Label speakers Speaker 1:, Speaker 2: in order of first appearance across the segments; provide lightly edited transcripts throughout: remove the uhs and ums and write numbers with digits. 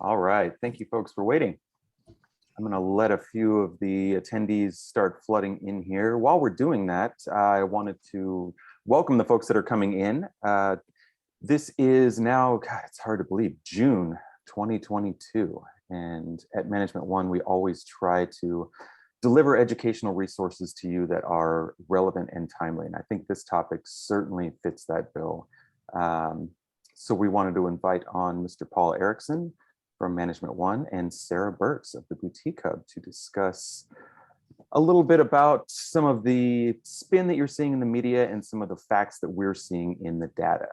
Speaker 1: All right, thank you folks for waiting. I'm going to let a few of the attendees start flooding in here. While we're doing that, I wanted to welcome the folks that are coming in. This is now, God, it's hard to believe, June 2022. And at Management One, we always try to deliver educational resources to you that are relevant and timely. And I think this topic certainly fits that bill. So we wanted to invite on Mr. Paul Erickson from Management One and Sara Burks of the Boutique Hub to discuss a little bit about some of the spin that you're seeing in the media and some of the facts that we're seeing in the data.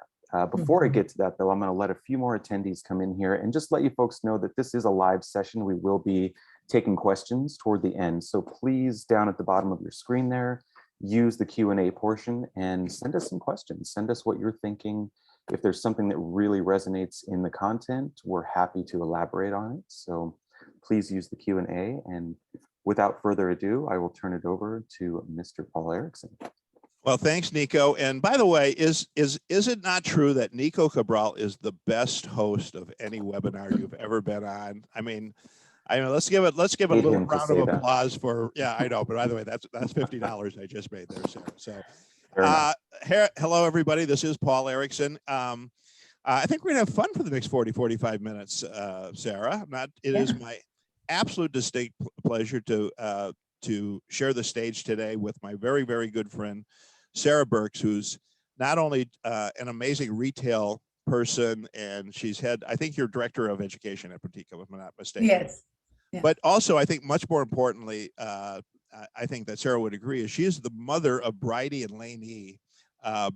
Speaker 1: Before I get to that though, I'm going to let a few more attendees come in here and just let you folks know that this is a live session. We will be taking questions toward the end. So please, down at the bottom of your screen there, use the Q&A portion and send us some questions. Send us what you're thinking. If there's something that really resonates in the content, we're happy to elaborate on it. So please use the Q&A. And without further ado, I will turn it over to Mr. Paul Erickson.
Speaker 2: Well, thanks, Nico. And by the way, is it not true that Nico Cabral is the best host of any webinar you've ever been on? I mean, let's give it a little round of applause for. Yeah, I know. But by the way, that's $50 I just made there, Sara. So. Hello, everybody. This is Paul Erickson. I think we're going to have fun for the next 45 minutes, Sara. It is my absolute distinct pleasure to share the stage today with my very, very good friend, Sara Burks, who's not only an amazing retail person, and she's I think you're director of education at Boutique, if I'm not mistaken.
Speaker 3: Yes. Yeah.
Speaker 2: But also, I think much more importantly, I think that Sara would agree, is she is the mother of Bridie and Lainey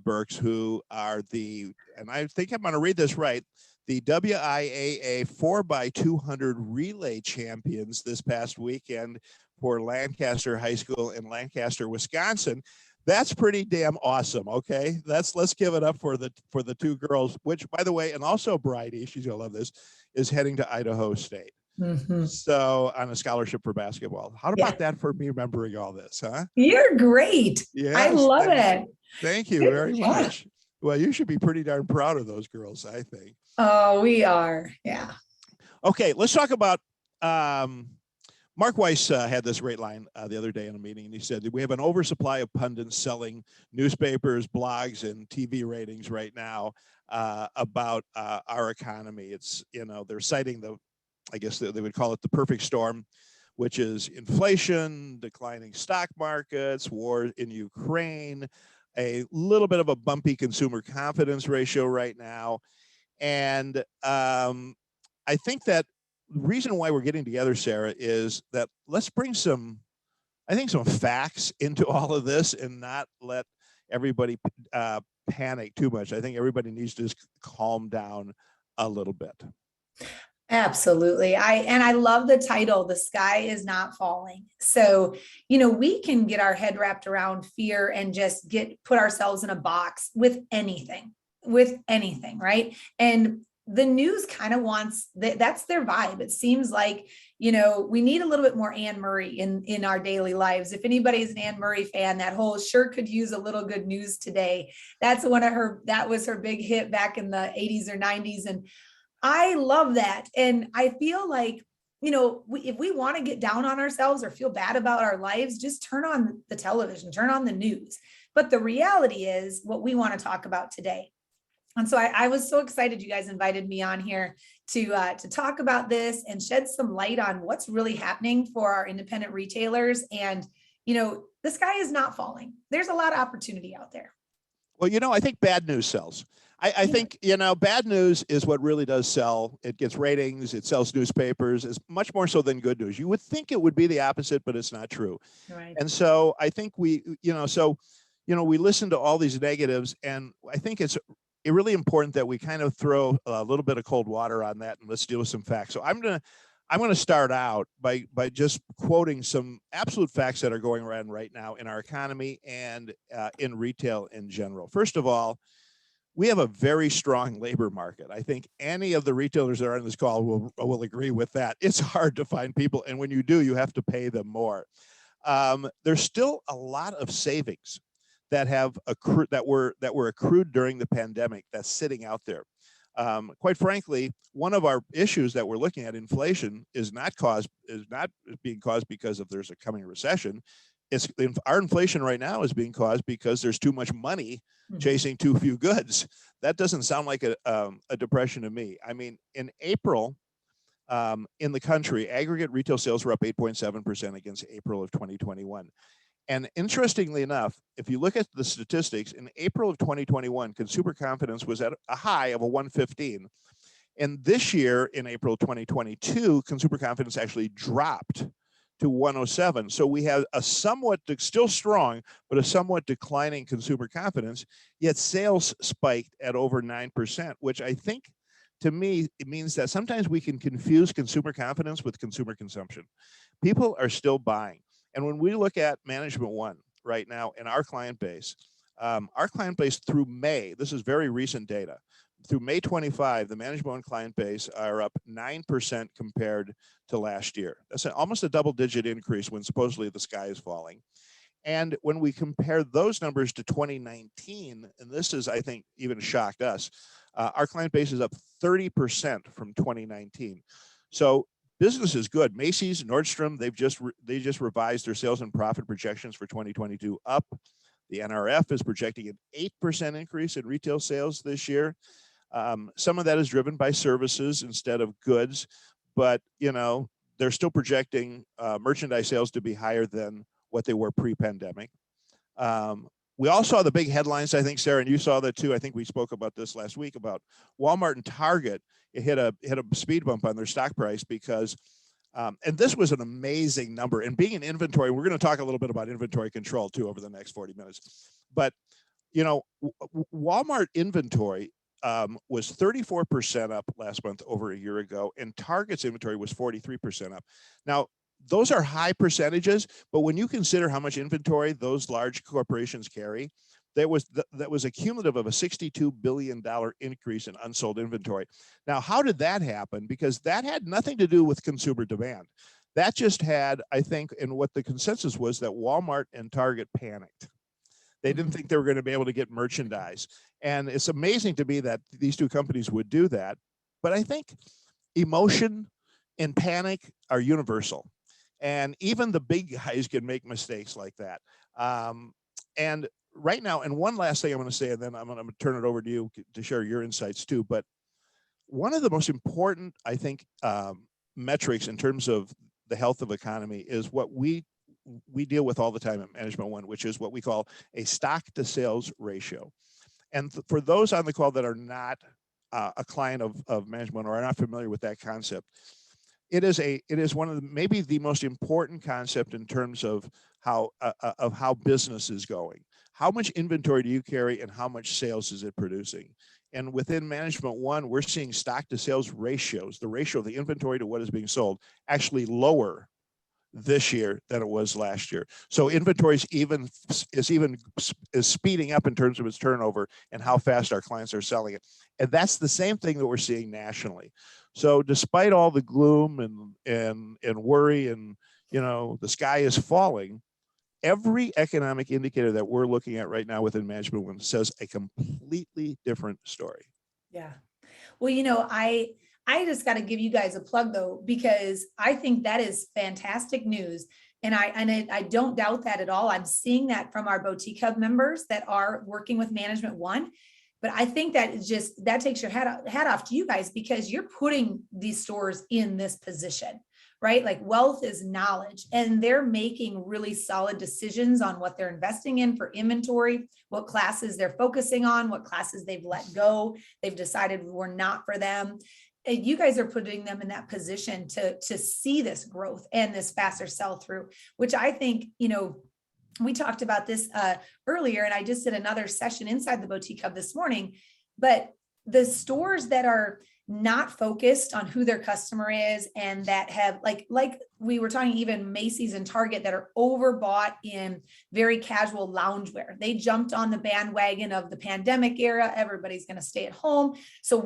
Speaker 2: Burks, who are and I think I'm going to read this right, the WIAA 4x200 relay champions this past weekend for Lancaster High School in Lancaster, Wisconsin. That's pretty damn awesome. Okay, let's give it up for the two girls, which, by the way, and also Bridie, she's gonna love this, is heading to Idaho State. So on a scholarship for basketball. How about that for me remembering all this, huh?
Speaker 3: You're great. Yes, I love it.
Speaker 2: Thank you very much. Well, you should be pretty darn proud of those girls, I think.
Speaker 3: Oh, we are. Yeah.
Speaker 2: Okay, let's talk about Mark Weiss had this great line the other day in a meeting, and he said, we have an oversupply of pundits selling newspapers, blogs, and TV ratings right now about our economy. It's, they're citing I guess they would call it the perfect storm, which is inflation, declining stock markets, war in Ukraine, a little bit of a bumpy consumer confidence ratio right now. And I think that the reason why we're getting together, Sara, is that let's bring some facts into all of this and not let everybody panic too much. I think everybody needs to just calm down a little bit.
Speaker 3: Absolutely. I love the title, The Sky is Not Falling. So, we can get our head wrapped around fear and just put ourselves in a box with anything, right? And the news kind of wants that's their vibe. It seems like, we need a little bit more Anne Murray in our daily lives. If anybody's an Anne Murray fan, that whole sure could use a little good news today. That was her big hit back in the 80s or 90s. And I love that. And I feel like, if we want to get down on ourselves or feel bad about our lives, just turn on the television, turn on the news. But the reality is what we want to talk about today. And so I was so excited you guys invited me on here to talk about this and shed some light on what's really happening for our independent retailers. And, the sky is not falling. There's a lot of opportunity out there.
Speaker 2: Well, I think bad news sells. I think, bad news is what really does sell. It gets ratings, it sells newspapers, it's much more so than good news. You would think it would be the opposite, but it's not true.
Speaker 3: Right.
Speaker 2: And so I think we listen to all these negatives, and I think it's really important that we kind of throw a little bit of cold water on that, and let's deal with some facts. So I'm going to start out by just quoting some absolute facts that are going around right now in our economy and in retail in general. First of all, we have a very strong labor market. I think any of the retailers that are on this call will agree with that. It's hard to find people, and when you do, you have to pay them more. There's still a lot of savings that were accrued during the pandemic that's sitting out there. Quite frankly, one of our issues that we're looking at, inflation, is not being caused because of there's a coming recession. Our inflation right now is being caused because there's too much money chasing too few goods. That doesn't sound like a depression to me. I mean, in April, in the country, aggregate retail sales were up 8.7% against April of 2021. And interestingly enough, if you look at the statistics, in April of 2021, consumer confidence was at a high of a 115. And this year, in April 2022, consumer confidence actually dropped to 107. So we have a somewhat, still strong, but a somewhat declining consumer confidence, yet sales spiked at over 9%, which I think, to me, it means that sometimes we can confuse consumer confidence with consumer consumption. People are still buying. And when we look at Management One right now in our client base through May, this is very recent data, through May 25, the Management One client base are up 9% compared to last year. That's almost a double-digit increase when supposedly the sky is falling. And when we compare those numbers to 2019, and this is, I think, even shocked us, our client base is up 30% from 2019. So business is good. Macy's, Nordstrom, they just revised their sales and profit projections for 2022 up. The NRF is projecting an 8% increase in retail sales this year. Some of that is driven by services instead of goods, but they're still projecting merchandise sales to be higher than what they were pre-pandemic. We all saw the big headlines, I think, Sarah, and you saw that too. I think we spoke about this last week about Walmart and Target. It hit a speed bump on their stock price because, and this was an amazing number. And being in inventory, we're going to talk a little bit about inventory control too over the next 40 minutes. But Walmart inventory was 34% up last month over a year ago, and Target's inventory was 43% up. Now, those are high percentages, but when you consider how much inventory those large corporations carry, that was a cumulative of a $62 billion increase in unsold inventory. Now, how did that happen? Because that had nothing to do with consumer demand. That just had, I think, and what the consensus was that Walmart and Target panicked. They didn't think they were going to be able to get merchandise. And it's amazing to me that these two companies would do that. But I think emotion and panic are universal. And even the big guys can make mistakes like that. And right now, and one last thing I'm going to say, and then I'm going to turn it over to you to share your insights too. But one of the most important, I think, metrics in terms of the health of economy is what we deal with all the time at Management One, which is what we call a stock to sales ratio. And for those on the call that are not a client of Management One or are not familiar with that concept, it is one of the, maybe the most important concept in terms of how business is going. How much inventory do you carry and how much sales is it producing? And within Management One, we're seeing stock to sales ratios, the ratio of the inventory to what is being sold, actually lower this year than it was last year. So inventory is speeding up in terms of its turnover and how fast our clients are selling it. And that's the same thing that we're seeing nationally. So despite all the gloom and worry and the sky is falling, every economic indicator that we're looking at right now within Management One says a completely different story.
Speaker 3: Yeah. Well, I just got to give you guys a plug though, because I think that is fantastic news. And I don't doubt that at all. I'm seeing that from our Boutique Hub members that are working with Management One. But I think that is that takes your hat off to you guys, because you're putting these stores in this position, right? Like wealth is knowledge, and they're making really solid decisions on what they're investing in for inventory, what classes they're focusing on, what classes they've let go. They've decided were not for them. And you guys are putting them in that position to see this growth and this faster sell through, which I think, we talked about this earlier, and I just did another session inside the Boutique Hub this morning, but the stores that are not focused on who their customer is and that have like we were talking, even Macy's and Target, that are overbought in very casual loungewear. They jumped on the bandwagon of the pandemic era. Everybody's going to stay at home. So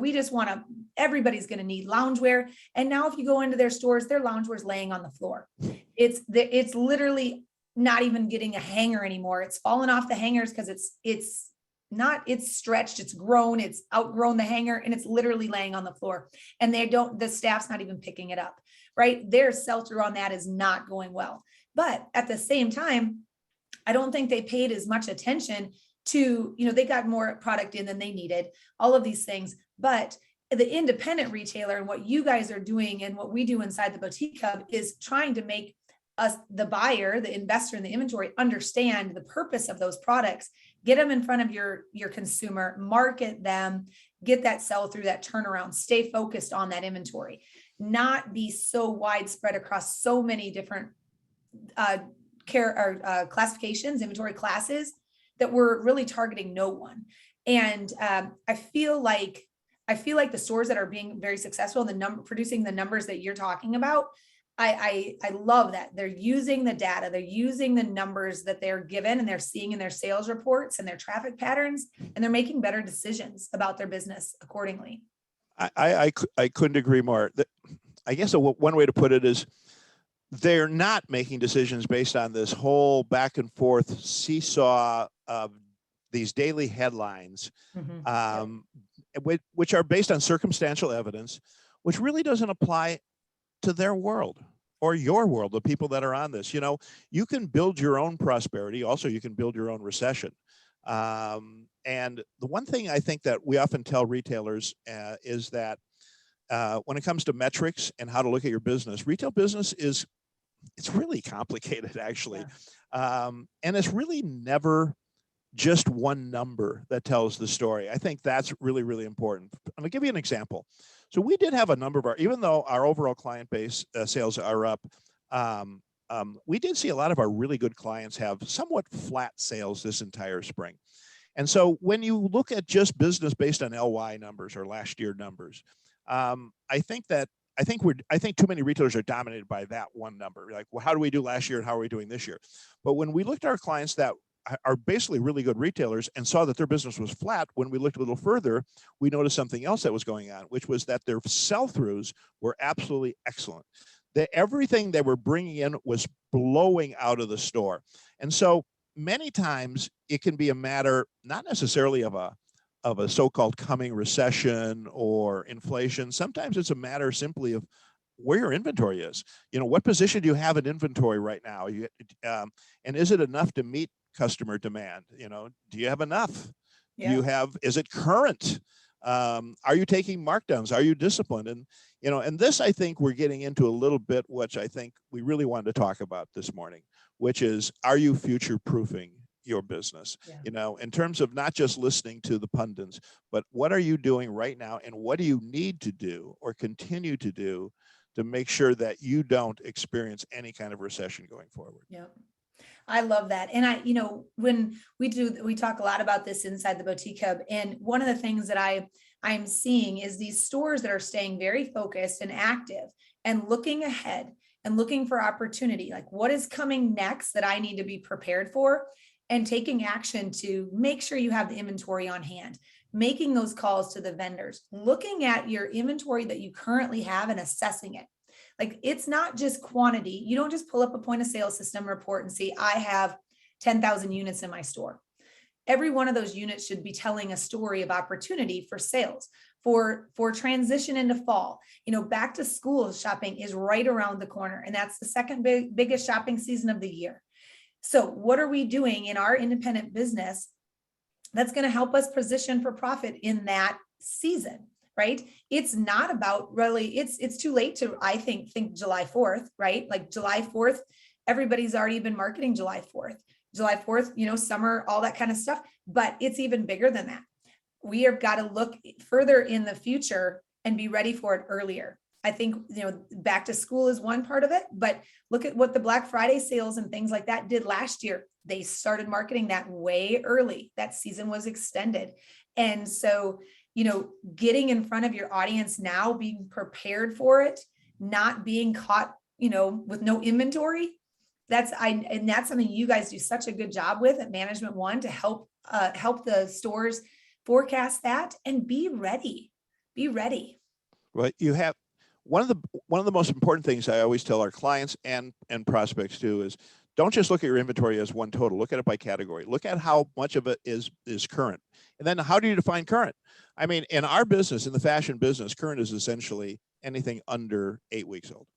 Speaker 3: everybody's going to need loungewear. And now if you go into their stores, their loungewear is laying on the floor. It's literally not even getting a hanger anymore. It's fallen off the hangers because it's it's stretched, it's grown, it's outgrown the hanger, and it's literally laying on the floor. And the staff's not even picking it up, right? Their sell-through on that is not going well. But at the same time, I don't think they paid as much attention to, they got more product in than they needed, all of these things. But the independent retailer and what you guys are doing and what we do inside the Boutique Hub is trying to make us, the buyer, the investor in the inventory, understand the purpose of those products, get them in front of your consumer, market them, get that sell through, that turnaround, stay focused on that inventory, not be so widespread across so many different classifications, inventory classes, that we're really targeting no one. And I feel like the stores that are being very successful and producing the numbers that you're talking about, I love that they're using the data, they're using the numbers that they're given and they're seeing in their sales reports and their traffic patterns, and they're making better decisions about their business accordingly.
Speaker 2: I couldn't agree more. I guess one way to put it is they're not making decisions based on this whole back and forth seesaw of these daily headlines, which are based on circumstantial evidence, which really doesn't apply to their world or your world, the people that are on this. You can build your own prosperity. Also, you can build your own recession. And the one thing I think that we often tell retailers is that when it comes to metrics and how to look at your business, retail business it's really complicated, actually. Yeah. And it's really never just one number that tells the story. I think that's really, really important. I'm gonna give you an example. So we did have a number of even though our overall client base sales are up, we did see a lot of our really good clients have somewhat flat sales this entire spring. And so when you look at just business based on LY numbers or last year numbers, I think too many retailers are dominated by that one number. Like, well, how do we do last year and how are we doing this year? But when we looked at our clients that are basically really good retailers and saw that their business was flat, when we looked a little further, we noticed something else that was going on, which was that their sell-throughs were absolutely excellent. Everything they were bringing in was blowing out of the store. And so many times it can be a matter, not necessarily of a so-called coming recession or inflation. Sometimes it's a matter simply of where your inventory is. What position do you have in inventory right now? And is it enough to meet customer demand? Do you have enough? Yeah. Is it current? Are you taking markdowns? Are you disciplined? And this, I think we're getting into a little bit, which I think we really wanted to talk about this morning, which is, are you future-proofing your business? Yeah. In terms of not just listening to the pundits, but what are you doing right now, and what do you need to do or continue to do to make sure that you don't experience any kind of recession going forward?
Speaker 3: Yeah. I love that. And when we talk a lot about this inside the Boutique Hub. And one of the things that I'm seeing is these stores that are staying very focused and active and looking ahead and looking for opportunity. Like, what is coming next that I need to be prepared for, and taking action to make sure you have the inventory on hand, making those calls to the vendors, looking at your inventory that you currently have and assessing it. Like, it's not just quantity. You don't just pull up a point of sale system report and see, I have 10,000 units in my store. Every one of those units should be telling a story of opportunity for sales, for transition into fall. Back to school shopping is right around the corner, and that's the second biggest shopping season of the year. So what are we doing in our independent business that's going to help us position for profit in that season? Right? It's not about really, it's too late to, I think July 4th, right? Like July 4th, everybody's already been marketing July 4th, summer, all that kind of stuff, but it's even bigger than that. We have got to look further in the future and be ready for it earlier. I think, back to school is one part of it, but look at what the Black Friday sales and things like that did last year. They started marketing that way early. That season was extended. And so, getting in front of your audience now, being prepared for it, not being caught, with no inventory. That's something you guys do such a good job with at Management One, to help the stores forecast that and be ready. Be ready.
Speaker 2: Well, you have one of the most important things I always tell our clients and prospects too is, don't just look at your inventory as one total. Look at it by category. Look at how much of it is current. And then how do you define current? I mean, in our business, in the fashion business, current is essentially anything under 8 weeks old.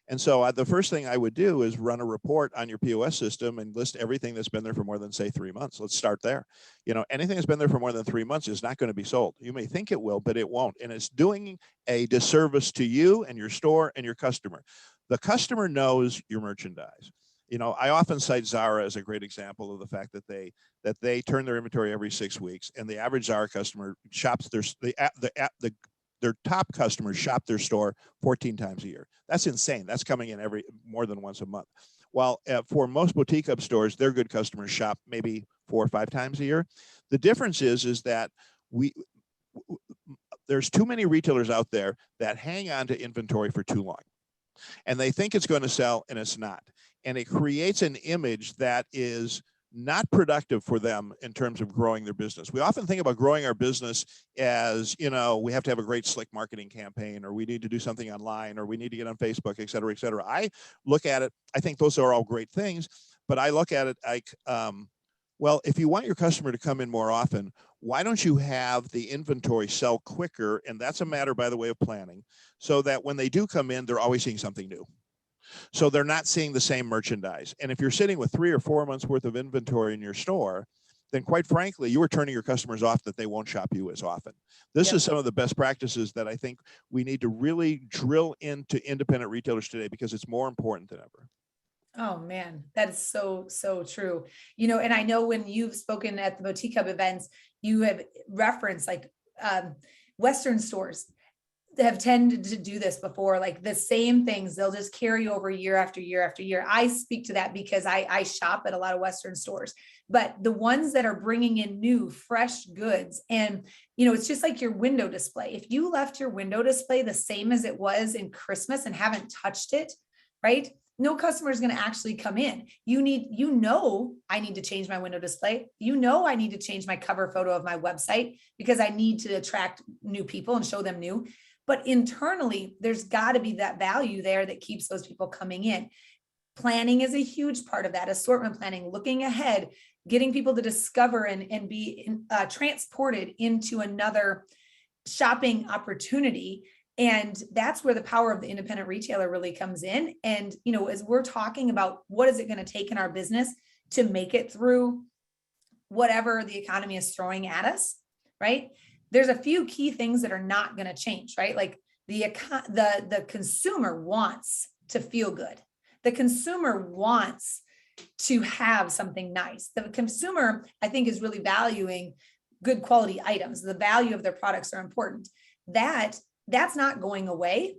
Speaker 2: And so the first thing I would do is run a report on your POS system and list everything that's been there for more than, say, 3 months. Let's start there. You know, anything that's been there for more than 3 months is not going to be sold. You may think it will, but it won't. And it's doing a disservice to you and your store and your customer. The customer knows your merchandise. You know, I often cite Zara as a great example of the fact that they turn their inventory every 6 weeks, and the average Zara customer shops their top customers shop their store 14 times a year. That's insane. That's coming in more than once a month. While for most boutique up stores, their good customers shop maybe 4 or 5 times a year. The difference is that there's too many retailers out there that hang on to inventory for too long, and they think it's going to sell, and it's not. And it creates an image that is not productive for them in terms of growing their business. We often think about growing our business as, you know, we have to have a great slick marketing campaign, or we need to do something online, or we need to get on Facebook, et cetera, et cetera. I look at it, I think those are all great things, but I look at it like, well, if you want your customer to come in more often, why don't you have the inventory sell quicker? And that's a matter, by the way, of planning, so that when they do come in, they're always seeing something new. So they're not seeing the same merchandise. And if you're sitting with 3 or 4 months worth of inventory in your store, then quite frankly, you are turning your customers off that they won't shop you as often. This is some of the best practices that I think we need to really drill into independent retailers today, because it's more important than ever.
Speaker 3: Oh man, that is so, so true. You know, and I know when you've spoken at the Boutique Hub events, you have referenced like Western stores have tended to do this before, like the same things, they'll just carry over year after year after year. I speak to that because I shop at a lot of Western stores, but the ones that are bringing in new, fresh goods, and, you know, it's just like your window display. If you left your window display the same as it was in Christmas and haven't touched it, right? No customer is going to actually come in. I need to change my window display. I need to change my cover photo of my website because I need to attract new people and show them new. But internally, there's got to be that value there that keeps those people coming in. Planning is a huge part of that. Assortment planning, looking ahead, getting people to discover and be transported into another shopping opportunity. And that's where the power of the independent retailer really comes in. And, you know, as we're talking about what is it going to take in our business to make it through whatever the economy is throwing at us, right? There's a few key things that are not going to change, right? Like the consumer wants to feel good. The consumer wants to have something nice. The consumer, I think, is really valuing good quality items. The value of their products are important. That's not going away.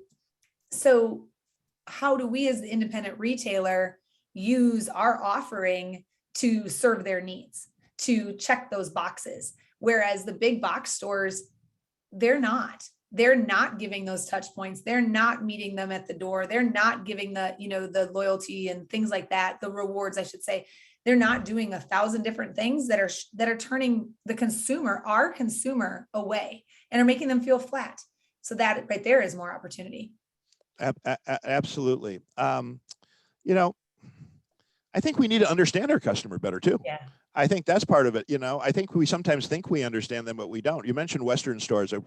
Speaker 3: So how do we as the independent retailer use our offering to serve their needs, to check those boxes? Whereas the big box stores, they're not giving those touch points. They're not meeting them at the door. They're not giving the loyalty and things like that, the rewards, I should say. They're not doing 1,000 different things that are turning our consumer away and are making them feel flat. So that right there is more opportunity.
Speaker 2: Absolutely. You know, I think we need to understand our customer better too.
Speaker 3: Yeah.
Speaker 2: I think that's part of it. You know, I think we sometimes think we understand them, but we don't. You mentioned Western stores. You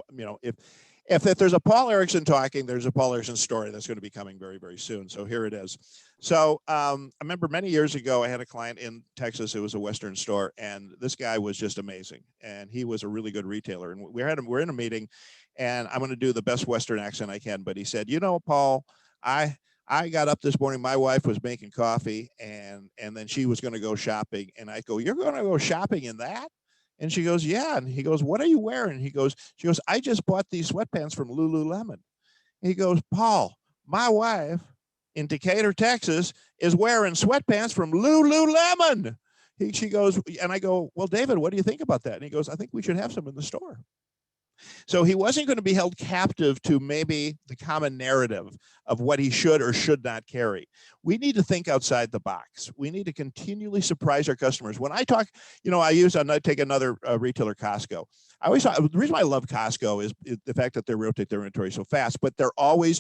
Speaker 2: know, if there's a Paul Erickson talking, there's a Paul Erickson story that's going to be coming very, very soon. So here it is. So I remember many years ago, I had a client in Texas. It was a Western store, and this guy was just amazing. And he was a really good retailer. And we're in a meeting, and I'm going to do the best Western accent I can. But he said, you know, Paul, I got up this morning, my wife was making coffee, and then she was going to go shopping. And I go, you're going to go shopping in that? And she goes, yeah. And he goes, what are you wearing? She goes, I just bought these sweatpants from Lululemon. He goes, Paul, my wife in Decatur, Texas is wearing sweatpants from Lululemon. She goes, and I go, well, David, what do you think about that? And he goes, I think we should have some in the store. So he wasn't going to be held captive to maybe the common narrative of what he should or should not carry. We need to think outside the box. We need to continually surprise our customers. When I talk, you know, I take another retailer, Costco. I always thought the reason why I love Costco is the fact that they rotate their inventory so fast, but they're always,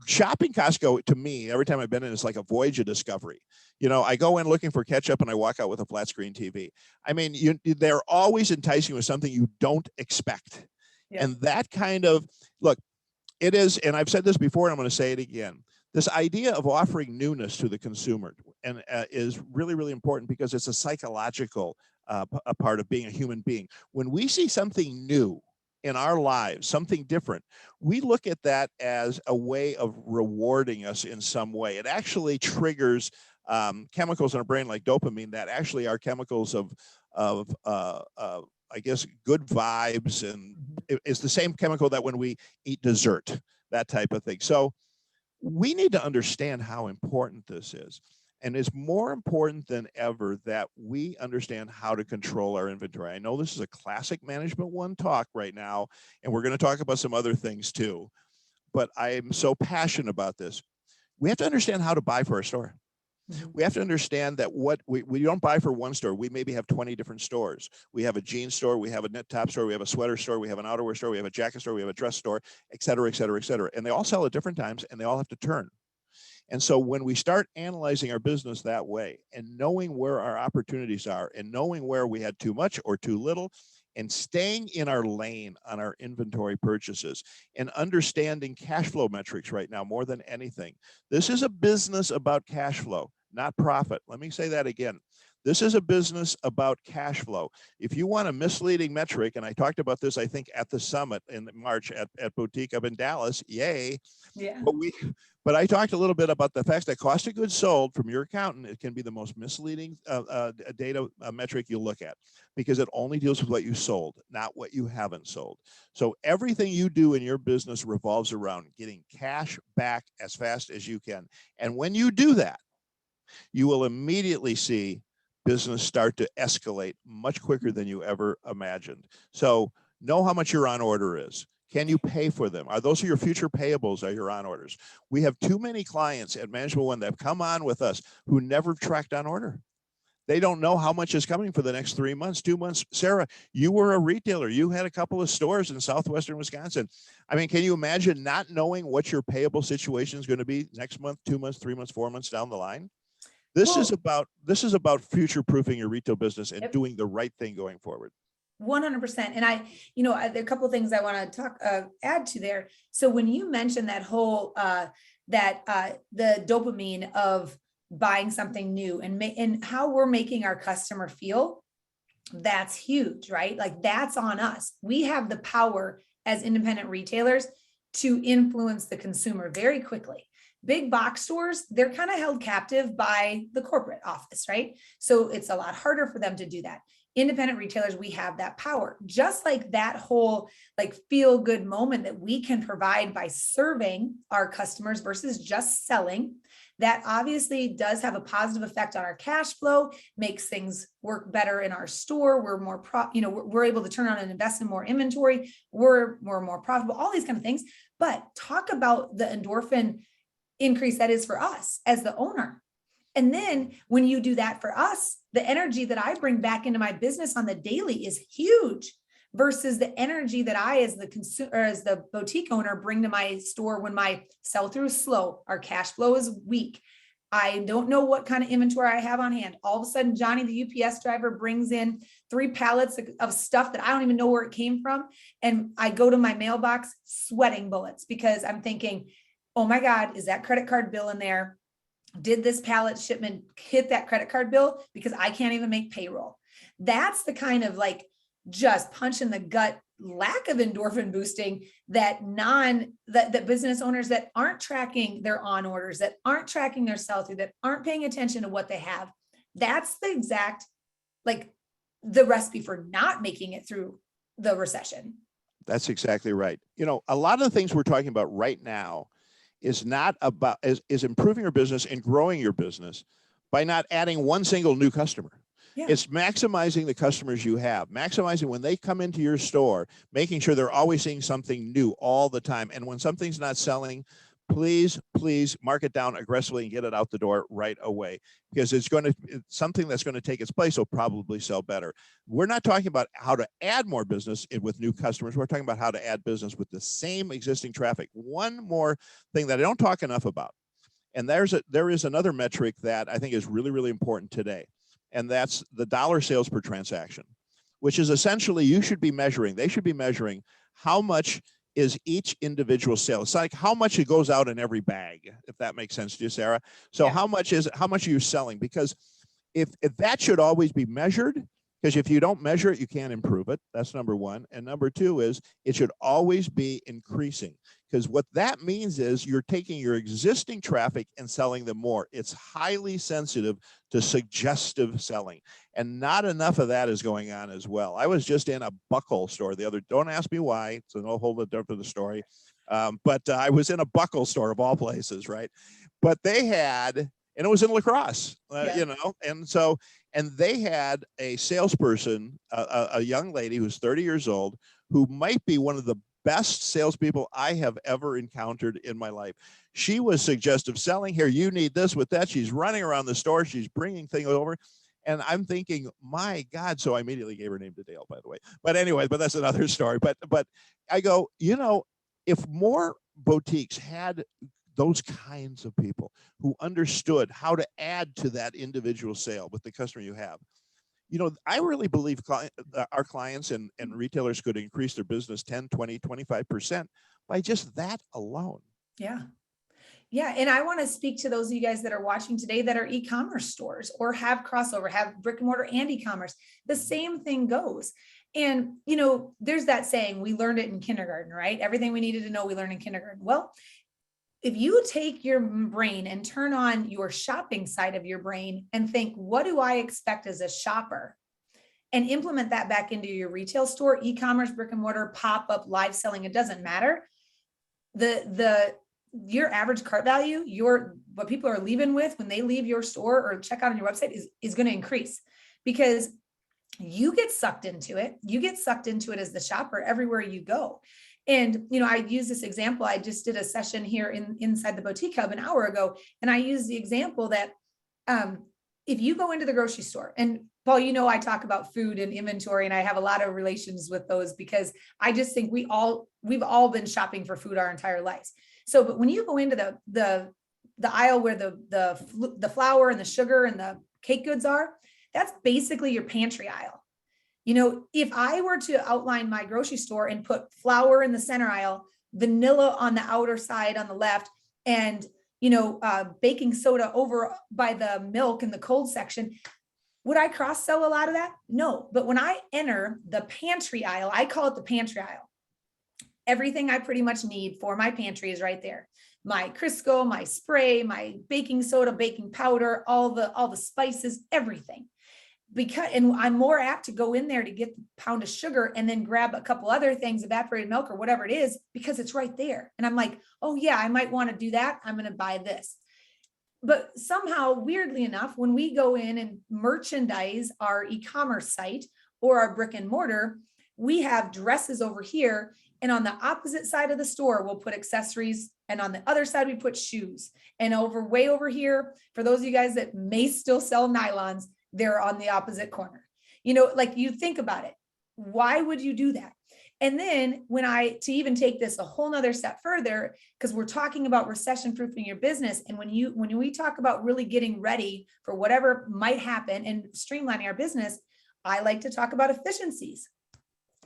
Speaker 2: shopping Costco, to me, every time I've been in, it's like a voyage of discovery. You know, I go in looking for ketchup and I walk out with a flat screen TV. I mean, they're always enticing with something you don't expect. Yeah. And that kind of, look, it is, and I've said this before and I'm going to say it again, this idea of offering newness to the consumer and is really, really important because it's a psychological a part of being a human being. When we see something new in our lives, something different, we look at that as a way of rewarding us in some way. It actually triggers chemicals in our brain like dopamine that actually are chemicals of I guess, good vibes, and it's the same chemical that when we eat dessert, that type of thing. So we need to understand how important this is. And it's more important than ever that we understand how to control our inventory. I know this is a classic Management 1 talk right now, and we're going to talk about some other things too, but I am so passionate about this. We have to understand how to buy for our store. We have to understand that what we don't buy for one store. We maybe have 20 different stores. We have a jeans store, we have a knit top store, we have a sweater store, we have an outerwear store, we have a jacket store, we have a dress store, et cetera, et cetera, et cetera. And they all sell at different times and they all have to turn. And so when we start analyzing our business that way and knowing where our opportunities are and knowing where we had too much or too little and staying in our lane on our inventory purchases and understanding cash flow metrics right now more than anything. This is a business about cash flow, not profit. Let me say that again. This is a business about cash flow. If you want a misleading metric, and I talked about this, I think, at the summit in March at Boutique up in Dallas, yay. Yeah. But I talked a little bit about the fact that cost of goods sold from your accountant, it can be the most misleading data metric you look at because it only deals with what you sold, not what you haven't sold. So everything you do in your business revolves around getting cash back as fast as you can. And when you do that, you will immediately see business start to escalate much quicker than you ever imagined. So know how much your on order is. Can you pay for them? Are those your future payables? Are your on orders? We have too many clients at Management 1 that have come on with us who never tracked on order. They don't know how much is coming for the next 3 months, 2 months. Sarah, you were a retailer. You had a couple of stores in southwestern Wisconsin. I mean, can you imagine not knowing what your payable situation is going to be next month, 2 months, 3 months, 4 months down the line? This is about future-proofing your retail business and doing the right thing going forward.
Speaker 3: 100%. And there are a couple of things I want to add to there. So when you mentioned that whole, the dopamine of buying something new and how we're making our customer feel, that's huge, right? Like that's on us. We have the power as independent retailers to influence the consumer very quickly. Big box stores, they're kind of held captive by the corporate office, right? So it's a lot harder for them to do that. Independent retailers, we have that power. Just like that whole like feel good moment that we can provide by serving our customers versus just selling, that obviously does have a positive effect on our cash flow, makes things work better in our store. We're more we're able to turn on and invest in more inventory. We're more profitable, all these kind of things. But talk about the endorphin increase that is for us as the owner. And then when you do that for us, the energy that I bring back into my business on the daily is huge versus the energy that I, as the consumer, as the boutique owner, bring to my store when my sell-through is slow, our cash flow is weak. I don't know what kind of inventory I have on hand. All of a sudden, Johnny, the UPS driver, brings in 3 pallets of stuff that I don't even know where it came from. And I go to my mailbox sweating bullets because I'm thinking, oh my God, is that credit card bill in there? Did this pallet shipment hit that credit card bill? Because I can't even make payroll. That's the kind of like just punch in the gut lack of endorphin boosting that business owners that aren't tracking their on orders, that aren't tracking their sell through, that aren't paying attention to what they have. That's the exact, like the recipe for not making it through the recession.
Speaker 2: That's exactly right. You know, a lot of the things we're talking about right now is not about is improving your business and growing your business by not adding one single new customer. Yeah. It's maximizing the customers you have, maximizing when they come into your store, making sure they're always seeing something new all the time. And when something's not selling, please mark it down aggressively and get it out the door right away, because it's something that's going to take its place will probably sell better. We're not talking about how to add more business with new customers. We're talking about how to add business with the same existing traffic. One more thing that I don't talk enough about, and there is another metric that I think is really, really important today, and that's the dollar sales per transaction, which is essentially they should be measuring how much is each individual sale. It's like how much it goes out in every bag, if that makes sense to you, Sarah. So how much are you selling? Because if that should always be measured, because if you don't measure it, you can't improve it. That's number one. And number two is it should always be increasing, because what that means is you're taking your existing traffic and selling them more. It's highly sensitive to suggestive selling, and not enough of that is going on as well. I was just in a buckle store don't ask me why, it's a whole different story. But I was in a buckle store of all places, right? But they had, and it was in La Crosse, and they had a salesperson, a young lady who's 30 years old, who might be one of the best salespeople I have ever encountered in my life. She was suggestive selling. Here, you need this with that. She's running around the store. She's bringing things over. And I'm thinking, my God. So I immediately gave her name to Dale, by the way. But anyway, that's another story. But I go, if more boutiques had those kinds of people who understood how to add to that individual sale with the customer you have, I really believe our clients and retailers could increase their business 10, 20, 25% by just that alone.
Speaker 3: Yeah. Yeah. And I want to speak to those of you guys that are watching today that are e-commerce stores or have crossover, have brick and mortar and e-commerce. The same thing goes. And, there's that saying, we learned it in kindergarten, right? Everything we needed to know, we learned in kindergarten. Well, if you take your brain and turn on your shopping side of your brain and think, what do I expect as a shopper? And implement that back into your retail store, e-commerce, brick and mortar, pop-up, live selling, it doesn't matter. Your average cart value, what people are leaving with when they leave your store or check out on your website is going to increase, because you get sucked into it. You get sucked into it as the shopper everywhere you go. And, I use this example. I just did a session here inside the Boutique Hub an hour ago. And I used the example that if you go into the grocery store, and Paul, I talk about food and inventory, and I have a lot of relations with those, because I just think we've all been shopping for food our entire lives. So, but when you go into the aisle where the flour and the sugar and the cake goods are, that's basically your pantry aisle. If I were to outline my grocery store and put flour in the center aisle, vanilla on the outer side on the left, and, baking soda over by the milk in the cold section, would I cross sell a lot of that? No. But when I enter the pantry aisle, I call it the pantry aisle. Everything I pretty much need for my pantry is right there. My Crisco, my spray, my baking soda, baking powder, all the spices, everything. And I'm more apt to go in there to get the pound of sugar and then grab a couple other things, evaporated milk or whatever it is, because it's right there. And I'm like, oh yeah, I might want to do that. I'm going to buy this. But somehow, weirdly enough, when we go in and merchandise our e-commerce site or our brick and mortar, we have dresses over here. And on the opposite side of the store, we'll put accessories. And on the other side, we put shoes. And way over here, for those of you guys that may still sell nylons, they're on the opposite corner. Like, you think about it. Why would you do that? And then to even take this a whole nother step further, because we're talking about recession proofing your business. And when we talk about really getting ready for whatever might happen and streamlining our business, I like to talk about efficiencies.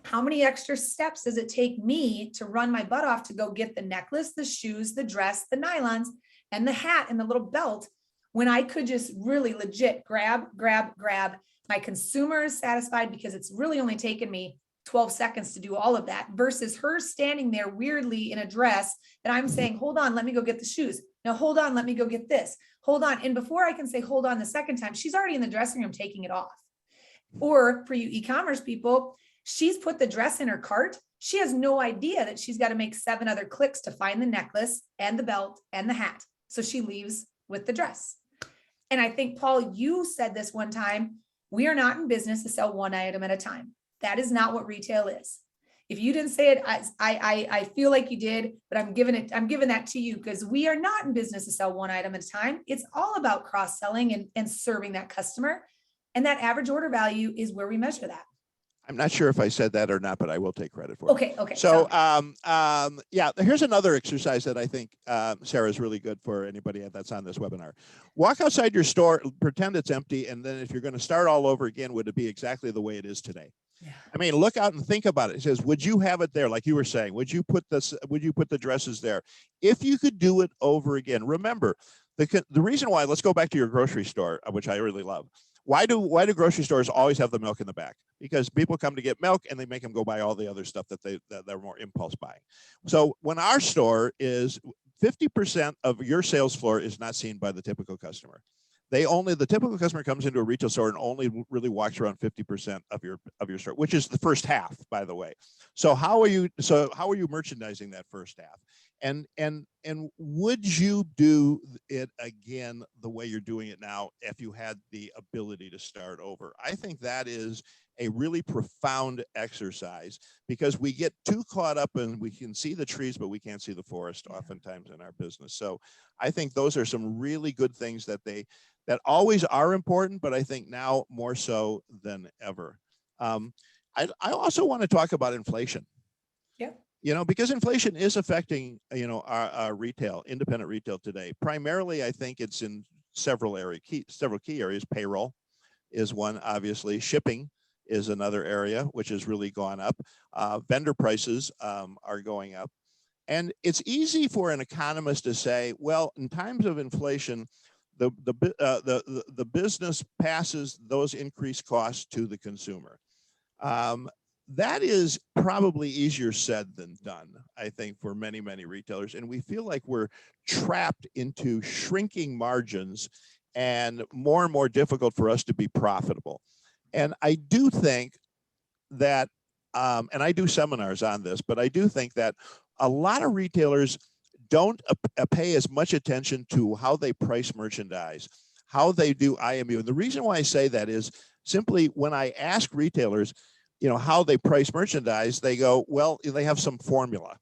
Speaker 3: How many extra steps does it take me to run my butt off to go get the necklace, the shoes, the dress, the nylons, and the hat and the little belt, when I could just really legit grab. My consumer is satisfied because it's really only taken me 12 seconds to do all of that, versus her standing there weirdly in a dress that I'm saying, hold on, let me go get the shoes. Now, hold on, let me go get this. Hold on. And before I can say, hold on the second time, she's already in the dressing room taking it off. Or for you e-commerce people, she's put the dress in her cart. She has no idea that she's got to make 7 other clicks to find the necklace and the belt and the hat. So she leaves with the dress. And I think, Paul, you said this one time, we are not in business to sell one item at a time. That is not what retail is. If you didn't say it, I feel like you did, but I'm giving that to you because we are not in business to sell one item at a time. It's all about cross-selling and serving that customer. And that average order value is where we measure that.
Speaker 2: I'm not sure if I said that or not, but I will take credit for it.
Speaker 3: Okay.
Speaker 2: So, yeah, here's another exercise that I think, Sarah, is really good for anybody that's on this webinar. Walk outside your store, pretend it's empty, and then if you're going to start all over again, would it be exactly the way it is today?
Speaker 3: Yeah.
Speaker 2: I mean, look out and think about it. It says, would you have it there? Like you were saying, would you put the dresses there? If you could do it over again, remember, the reason why, let's go back to your grocery store, which I really love. Why do grocery stores always have the milk in the back? Because people come to get milk and they make them go buy all the other stuff that they're more impulse buying. So when our store is 50% of your sales floor is not seen by the typical customer. The typical customer comes into a retail store and only really walks around 50% of your store, which is the first half, by the way. So how are you merchandising that first half? And would you do it again the way you're doing it now if you had the ability to start over? I think that is a really profound exercise because we get too caught up and we can see the trees, but we can't see the forest oftentimes in our business. So I think those are some really good things that always are important, but I think now more so than ever. I also want to talk about inflation.
Speaker 3: Yeah.
Speaker 2: Because inflation is affecting, our retail, independent retail today. Primarily, I think it's in several key areas. Payroll is one, obviously. Shipping is another area, which has really gone up. Vendor prices are going up. And it's easy for an economist to say, well, in times of inflation, the business passes those increased costs to the consumer. That is probably easier said than done, I think, for many, many retailers. And we feel like we're trapped into shrinking margins and more difficult for us to be profitable. And I do think that, and I do seminars on this, but I do think that a lot of retailers don't pay as much attention to how they price merchandise, how they do IMU. And the reason why I say that is simply when I ask retailers, how they price merchandise, they go, well, they have some formula.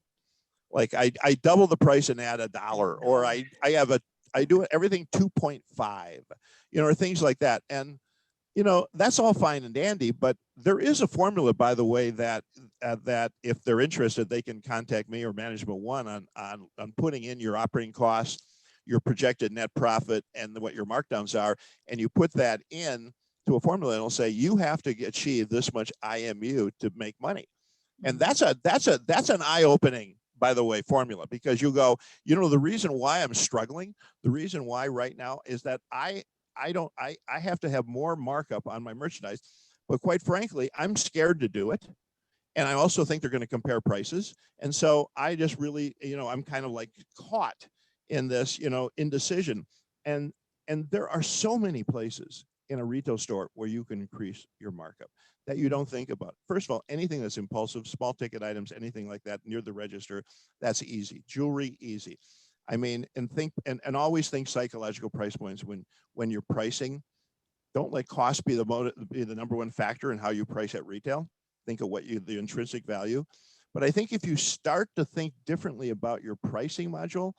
Speaker 2: Like I double the price and add $1, or I do everything 2.5, or things like that. And, that's all fine and dandy, but there is a formula, by the way, that if they're interested, they can contact me or Management One on putting in your operating costs, your projected net profit, and what your markdowns are. And you put that in to a formula, and it'll say you have to achieve this much IMU to make money. And that's an eye-opening, by the way, formula, because you go, the reason why I'm struggling, the reason why right now is that I have to have more markup on my merchandise, but quite frankly, I'm scared to do it. And I also think they're going to compare prices. And so I just really, I'm kind of like caught in this, indecision. And there are so many places in a retail store where you can increase your markup that you don't think about. First of all, anything that's impulsive, small ticket items, anything like that near the register, that's easy. Jewelry, easy. I mean, and always think psychological price points when you're pricing. Don't let cost be the number one factor in how you price at retail. Think of the intrinsic value. But I think if you start to think differently about your pricing module,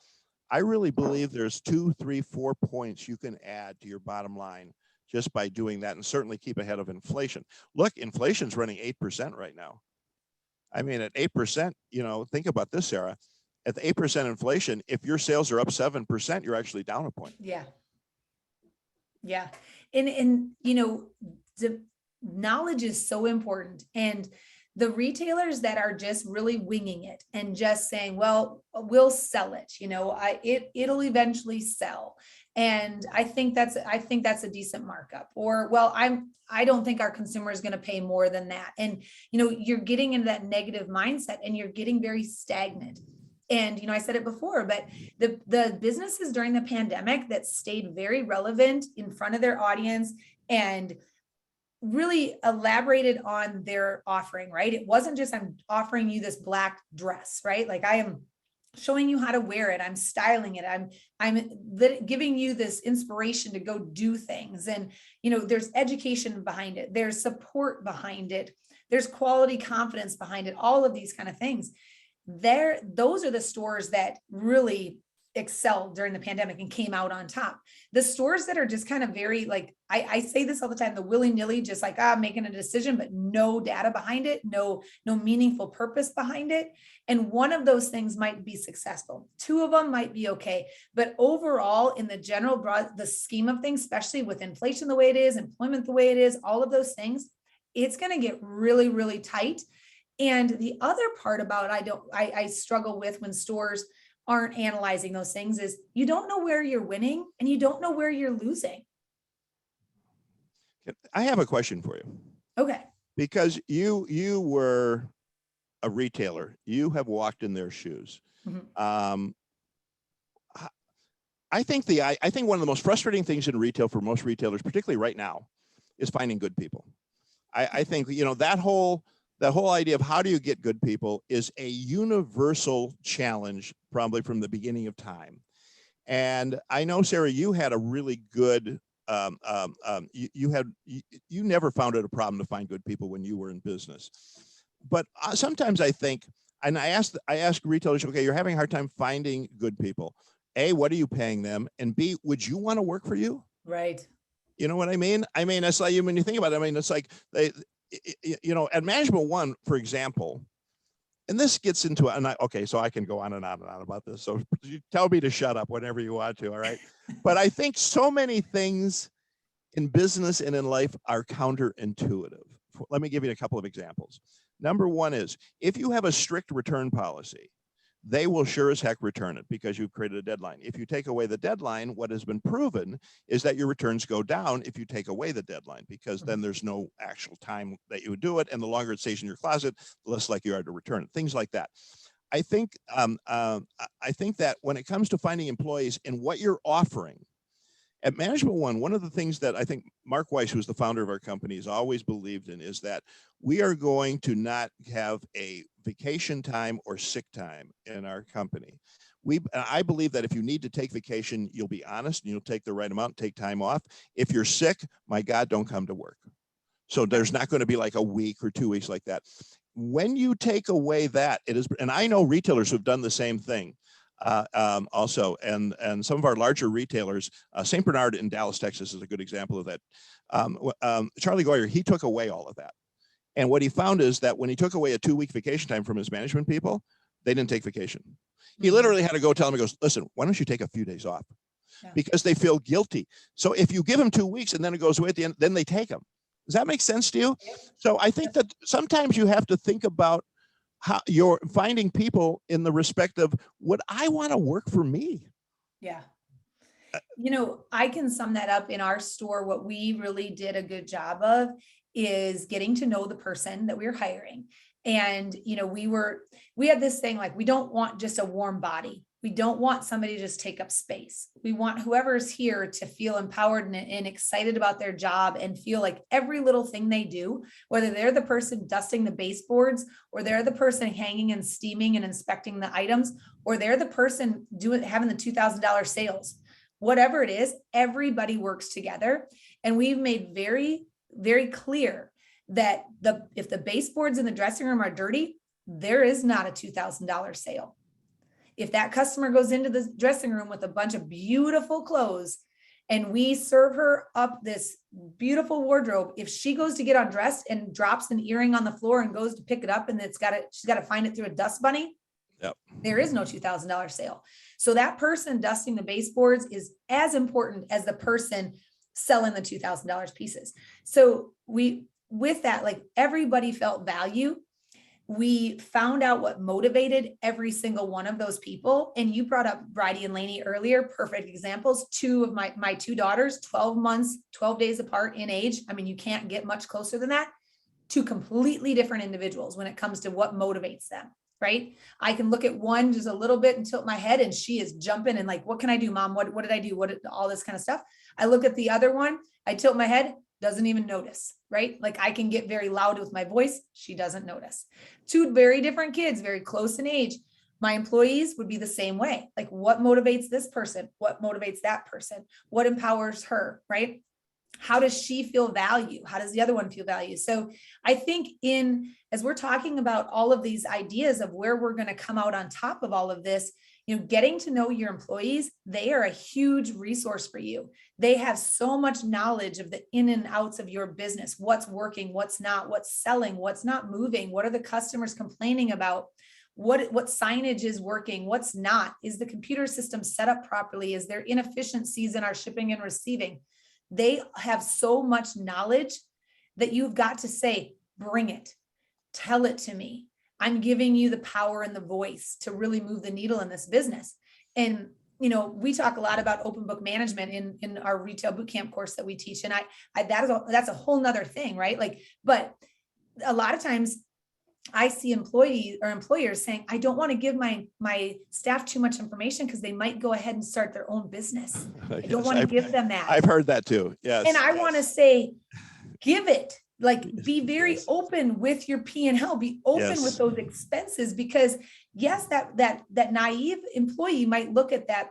Speaker 2: I really believe there's 2, 3, 4 points you can add to your bottom line just by doing that, and certainly keep ahead of inflation. Look, inflation's running 8% right now. I mean, at 8%, think about this, Sarah. At the 8% inflation, if your sales are up 7%, you're actually down a point.
Speaker 3: Yeah. Yeah. And the knowledge is so important. And the retailers that are just really winging it and just saying, well, we'll sell it, it'll eventually sell. And I think that's a decent markup. Or, well, I don't think our consumer is going to pay more than that. And, you're getting into that negative mindset and you're getting very stagnant. And, I said it before, but the businesses during the pandemic that stayed very relevant in front of their audience and really elaborated on their offering, right? It wasn't just, I'm offering you this black dress, right? Like I am showing you how to wear it. I'm styling it. I'm giving you this inspiration to go do things. And, there's education behind it. There's support behind it. There's quality confidence behind it, all of these kind of things. Those are the stores that really excelled during the pandemic and came out on top. The stores that are just kind of very like, I say this all the time, the willy-nilly, just like, making a decision, but no data behind it, no meaningful purpose behind it. And one of those things might be successful. Two of them might be okay. But overall, in the general broad, the scheme of things, especially with inflation the way it is, employment the way it is, all of those things, it's going to get really, really tight. And the other part about I struggle with when stores aren't analyzing those things is you don't know where you're winning and you don't know where you're losing.
Speaker 2: I have a question for you.
Speaker 3: Okay.
Speaker 2: Because you were a retailer, you have walked in their shoes.
Speaker 3: Mm-hmm.
Speaker 2: I think one of the most frustrating things in retail for most retailers, particularly right now, is finding good people. I think, that whole idea of how do you get good people is a universal challenge, probably from the beginning of time. And I know, Sarah, you had a really good, you never found it a problem to find good people when you were in business. But sometimes I think, and I ask retailers, okay, you're having a hard time finding good people. A, what are you paying them? And B, would you want to work for you?
Speaker 3: Right.
Speaker 2: You know what I mean? I mean, it's like, when you think about it, it's like at Management One, for example, and this gets into, okay, so I can go on and on and on about this. So you tell me to shut up whenever you want to, all right? But I think so many things in business and in life are counterintuitive. Let me give you a couple of examples. Number one is, if you have a strict return policy, they will sure as heck return it because you've created a deadline. If you take away the deadline, what has been proven is that your returns go down if you take away the deadline, because then there's no actual time that you would do it. And the longer it stays in your closet, the less likely you are to return it, things like that. I think that when it comes to finding employees and what you're offering, at Management One of the things that I think Mark Weiss, who's the founder of our company, has always believed in is that we are going to not have a vacation time or sick time in our company. I believe that if you need to take vacation, you'll be honest and you'll take the right amount, take time off. If you're sick, my God, don't come to work. So there's not going to be like a week or 2 weeks like that. When you take away that, it is, and I know retailers who've done the same thing. Also, and some of our larger retailers, St. Bernard in Dallas, Texas is a good example of that. Charlie Goyer, he took away all of that. And what he found is that when he took away a 2-week vacation time from his management people, they didn't take vacation. He literally had to go tell them, he goes, listen, why don't you take a few days off? Yeah. Because they feel guilty. So if you give them 2 weeks and then it goes away at the end, then they take them. Does that make sense to you? Yep. So I think that sometimes you have to think about how you're finding people in the respect of, would I want to work for me?
Speaker 3: Yeah. I can sum that up in our store. What we really did a good job of is getting to know the person that we were hiring. And, we had this thing, like, we don't want just a warm body. We don't want somebody to just take up space. We want whoever's here to feel empowered and excited about their job and feel like every little thing they do, whether they're the person dusting the baseboards, or they're the person hanging and steaming and inspecting the items, or they're the person having the $2,000 sales, whatever it is, everybody works together. And we've made very, very clear that if the baseboards in the dressing room are dirty, there is not a $2,000 sale. If that customer goes into the dressing room with a bunch of beautiful clothes and we serve her up this beautiful wardrobe, if she goes to get undressed and drops an earring on the floor and goes to pick it up and she's got to find it through a dust bunny,
Speaker 2: yep, there
Speaker 3: is no $2,000 sale. So that person dusting the baseboards is as important as the person selling the $2,000 pieces. So with that, like, everybody felt value. We found out what motivated every single one of those people. And you brought up Bridie and Lainey earlier, perfect examples. Two of my two daughters, 12 months, 12 days apart in age. I mean, you can't get much closer than that. Two completely different individuals when it comes to what motivates them, right? I can look at one just a little bit and tilt my head and she is jumping and like, what can I do, mom? What did I do? All this kind of stuff. I look at the other one, I tilt my head, doesn't even notice, right? Like, I can get very loud with my voice. She doesn't notice. Two very different kids, very close in age. My employees would be the same way. Like, what motivates this person? What motivates that person? What empowers her, right? How does she feel value? How does the other one feel value? So I think as we're talking about all of these ideas of where we're going to come out on top of all of this, getting to know your employees, they are a huge resource for you. They have so much knowledge of the in and outs of your business, what's working, what's not, what's selling, what's not moving, what are the customers complaining about, what signage is working, what's not, is the computer system set up properly, is there inefficiencies in our shipping and receiving? They have so much knowledge that you've got to say, bring it, tell it to me. I'm giving you the power and the voice to really move the needle in this business. And, we talk a lot about open book management in our retail bootcamp course that we teach. And that's a whole nother thing, right? But a lot of times I see employers saying, I don't want to give my staff too much information because they might go ahead and start their own business. I don't want to give them that.
Speaker 2: I've heard that too. Yes.
Speaker 3: And I want to say, give it, be very open with your P&L, be open with those expenses, because yes, that naive employee might look at that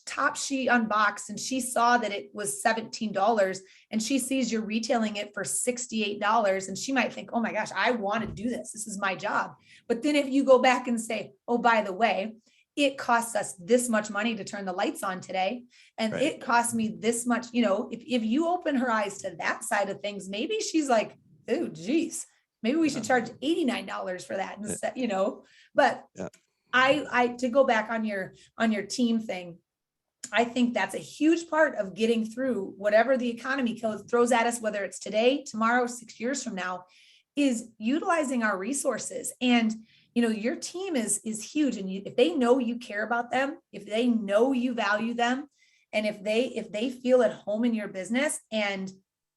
Speaker 3: top she unboxed and she saw that it was $17 and she sees you're retailing it for $68 and she might think, oh my gosh, I want to do this. This is my job. But then if you go back and say, oh, by the way, it costs us this much money to turn the lights on today. And it costs me this much, if you open her eyes to that side of things, maybe she's like, oh, geez, maybe we should charge $89 for that instead, but I to go back on your team thing, I think that's a huge part of getting through whatever the economy throws at us, whether it's today, tomorrow, 6 years from now, is utilizing our resources. And, your team is huge. And if they know you care about them, if they know you value them, and if they feel at home in your business and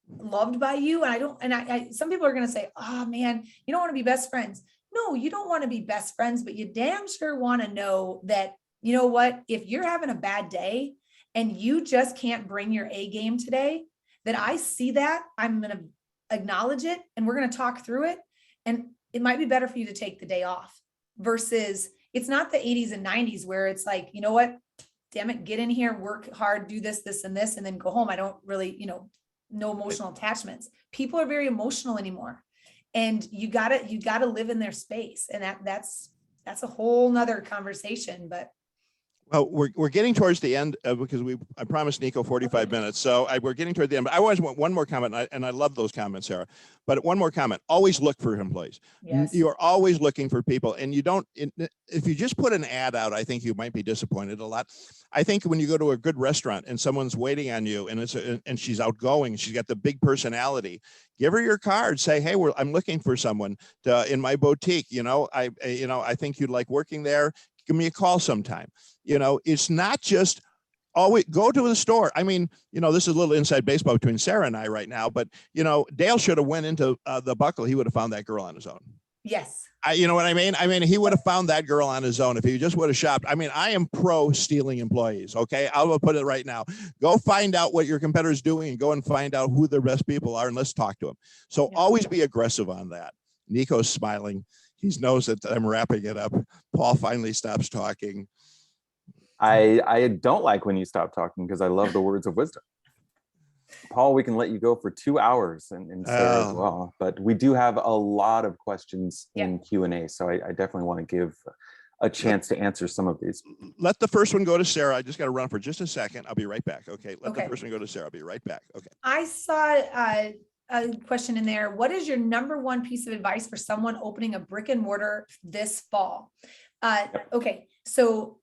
Speaker 3: loved by you, and some people are going to say, oh man, you don't want to be best friends. No, you don't want to be best friends, but you damn sure want to know that, you know what, if you're having a bad day and you just can't bring your A game today, that I see that, I'm going to acknowledge it and we're going to talk through it. And it might be better for you to take the day off versus it's not the 80s and 90s where it's like, you know what, damn it, get in here, work hard, do this, this, and this, and then go home. I don't really, no emotional attachments. People are very emotional anymore. And you gotta live in their space. And that's a whole nother conversation, but.
Speaker 2: Well, we're getting towards the end because I promised Nico 45 minutes. So we're getting toward the end, but I always want one more comment. And I love those comments, Sarah, but one more comment, always look for employees.
Speaker 3: Yes.
Speaker 2: You are always looking for people, and if you just put an ad out, I think you might be disappointed a lot. I think when you go to a good restaurant and someone's waiting on you and she's outgoing, she's got the big personality, give her your card, say, hey, I'm looking for someone in my boutique. I think you'd like working there. Give me a call sometime. It's not just always go to the store. I mean, this is a little inside baseball between Sarah and I right now, but Dale should have went into the Buckle. He would have found that girl on his own.
Speaker 3: Yes.
Speaker 2: You know what I mean? He would have found that girl on his own if he just would have shopped. I am pro stealing employees. Okay. I will put it right now. Go find out what your competitor's doing and go and find out who the best people are and let's talk to them. So always be aggressive on that. Nico's smiling. He knows that I'm wrapping it up. Paul finally stops talking.
Speaker 1: I don't like when you stop talking because I love the words of wisdom. Paul, we can let you go for 2 hours and Sarah as well, but we do have a lot of questions in Q&A, so I definitely want to give a chance to answer some of these.
Speaker 2: Let the first one go to Sarah. I just got to run for just a second. I'll be right back. Okay. Let the first one go to Sarah. I'll be right back. Okay.
Speaker 3: I saw a question in there. What is your number one piece of advice for someone opening a brick and mortar this fall? Okay. So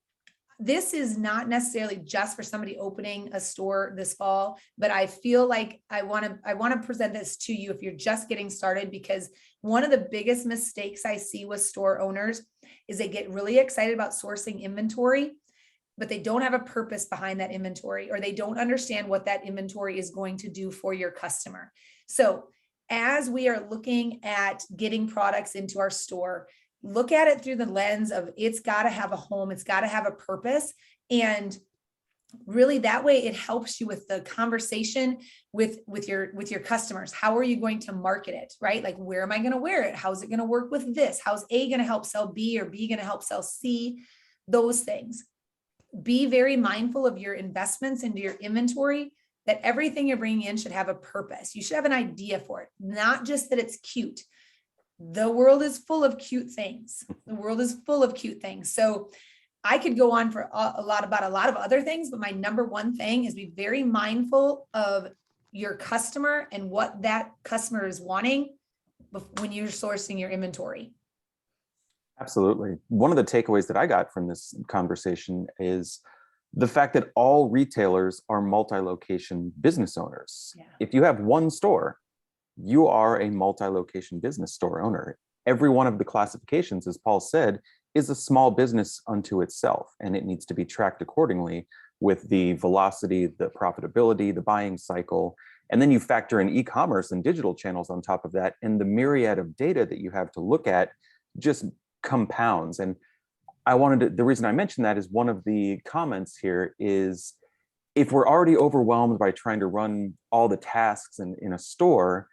Speaker 3: this is not necessarily just for somebody opening a store this fall, but I feel like I want to present this to you if you're just getting started, because one of the biggest mistakes I see with store owners is they get really excited about sourcing inventory, but they don't have a purpose behind that inventory, or they don't understand what that inventory is going to do for your customer. So as we are looking at getting products into our store, look at it through the lens of it's got to have a home, it's got to have a purpose. And really that way it helps you with the conversation with your customers. How are you going to market it, right? Like, where am I going to wear it? How's it going to work with this? How's A going to help sell B, or B going to help sell C? Those things. Be very mindful of your investments into your inventory, that everything you're bringing in should have a purpose. You should have an idea for it, not just that it's cute. The world is full of cute things. The world is full of cute things. So I could go on for a lot about a lot of other things, but my number one thing is be very mindful of your customer and what that customer is wanting when you're sourcing your inventory.
Speaker 1: Absolutely. One of the takeaways that I got from this conversation is the fact that all retailers are multi-location business owners.
Speaker 3: Yeah.
Speaker 1: If you have one store, you are a multi-location business store owner. Every one of the classifications, as Paul said, is a small business unto itself, and it needs to be tracked accordingly with the velocity, the profitability, the buying cycle. And then you factor in e-commerce and digital channels on top of that, and the myriad of data that you have to look at just compounds. And the reason I mentioned that is one of the comments here is, if we're already overwhelmed by trying to run all the tasks in a store,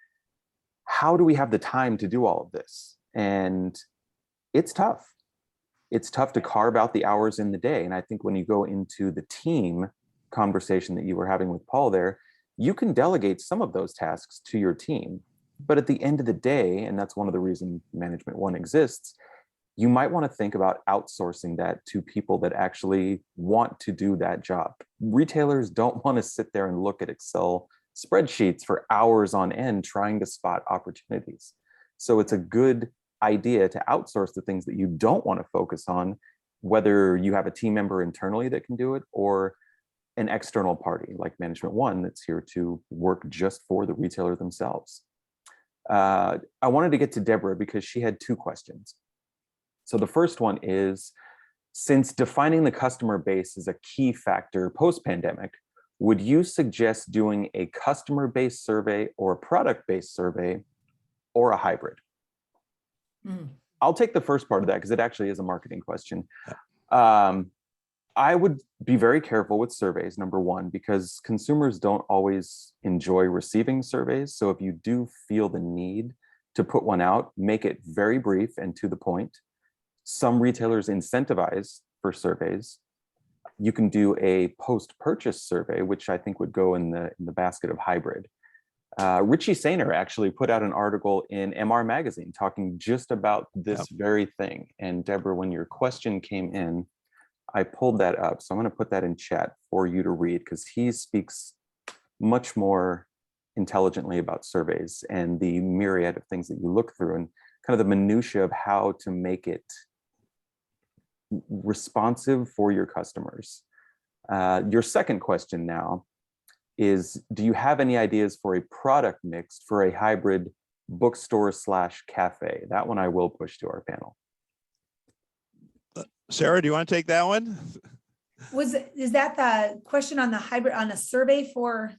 Speaker 1: how do we have the time to do all of this? And it's tough. It's tough to carve out the hours in the day. And I think when you go into the team conversation that you were having with Paul there, you can delegate some of those tasks to your team. But at the end of the day, and that's one of the reasons Management One exists, you might want to think about outsourcing that to people that actually want to do that job. Retailers don't want to sit there and look at Excel spreadsheets for hours on end trying to spot opportunities. So it's a good idea to outsource the things that you don't want to focus on, whether you have a team member internally that can do it or an external party like Management One that's here to work just for the retailer themselves. I wanted to get to Deborah because she had two questions. So the first one is, since defining the customer base is a key factor post-pandemic, would you suggest doing a customer-based survey or a product-based survey or a hybrid? I'll take the first part of that because it actually is a marketing question. I would be very careful with surveys, number one, because consumers don't always enjoy receiving surveys. So if you do feel the need to put one out, make it very brief and to the point. Some retailers incentivize for surveys. You can do a post-purchase survey, which I think would go in the basket of hybrid. Richie Sainer actually put out an article in MR Magazine talking just about this very thing. And Deborah, when your question came in, I pulled that up. So I'm going to put that in chat for you to read because he speaks much more intelligently about surveys and the myriad of things that you look through and kind of the minutia of how to make it responsive for your customers. Your second question now is, do you have any ideas for a product mix for a hybrid bookstore / cafe? That one I will push to our panel.
Speaker 2: Sarah, do you want to take that one?
Speaker 3: Is that the question on the hybrid on a survey for?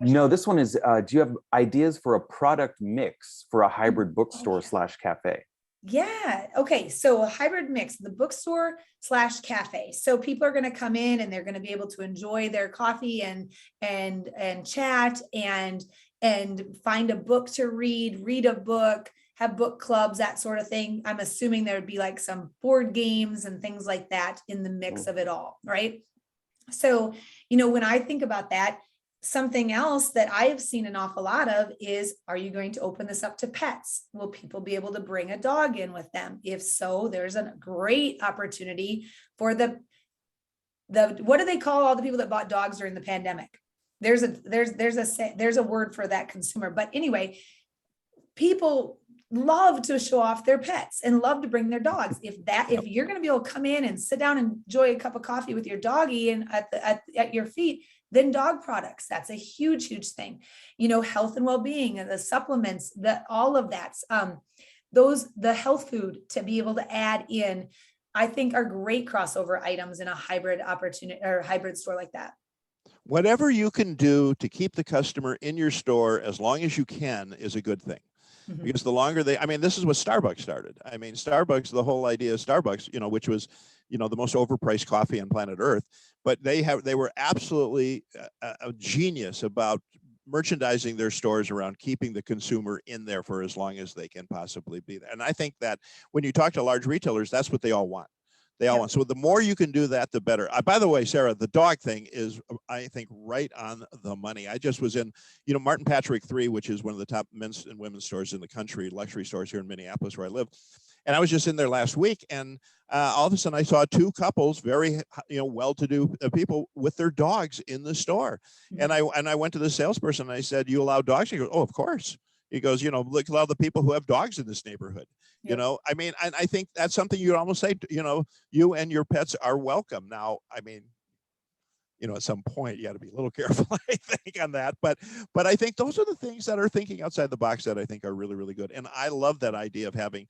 Speaker 1: No, this one is, do you have ideas for a product mix for a hybrid bookstore / cafe?
Speaker 3: Yeah. Okay. So a hybrid mix, the bookstore / cafe. So people are going to come in and they're going to be able to enjoy their coffee and chat and find a book to read a book, have book clubs, that sort of thing. I'm assuming there would be like some board games and things like that in the mix of it all. Right. So, when I think about that, something else that I've seen an awful lot of is, are you going to open this up to pets? Will people be able to bring a dog in with them? If so, there's a great opportunity for the what do they call all the people that bought dogs during the pandemic? There's a word for that consumer. But anyway, people love to show off their pets and love to bring their dogs. If you're going to be able to come in and sit down and enjoy a cup of coffee with your doggy and at your feet, then dog products, that's a huge, huge thing. Health and well-being and the supplements, all of that. The health food to be able to add in, I think are great crossover items in a hybrid opportunity or hybrid store like that.
Speaker 2: Whatever you can do to keep the customer in your store as long as you can is a good thing. Because the longer this is what Starbucks started. Starbucks, the whole idea of Starbucks, which was, the most overpriced coffee on planet Earth, but they were absolutely a genius about merchandising their stores around keeping the consumer in there for as long as they can possibly be there. And I think that when you talk to large retailers, that's what they all want. They all want. So the more you can do that, the better. By the way, Sarah, the dog thing is, I think, right on the money. I just was in, Martin Patrick 3, which is one of the top men's and women's stores in the country, luxury stores here in Minneapolis, where I live. And I was just in there last week, and all of a sudden I saw two couples, very, well-to-do people with their dogs in the store. Mm-hmm. And I went to the salesperson and I said, "You allow dogs?" He goes, "Oh, of course." He goes, look at all the people who have dogs in this neighborhood. Yep. I mean, and I think that's something you'd almost say, you and your pets are welcome. Now, I mean, at some point you got to be a little careful, I think, on that. But I think those are the things that are thinking outside the box that I think are really, really good. And I love that idea of having,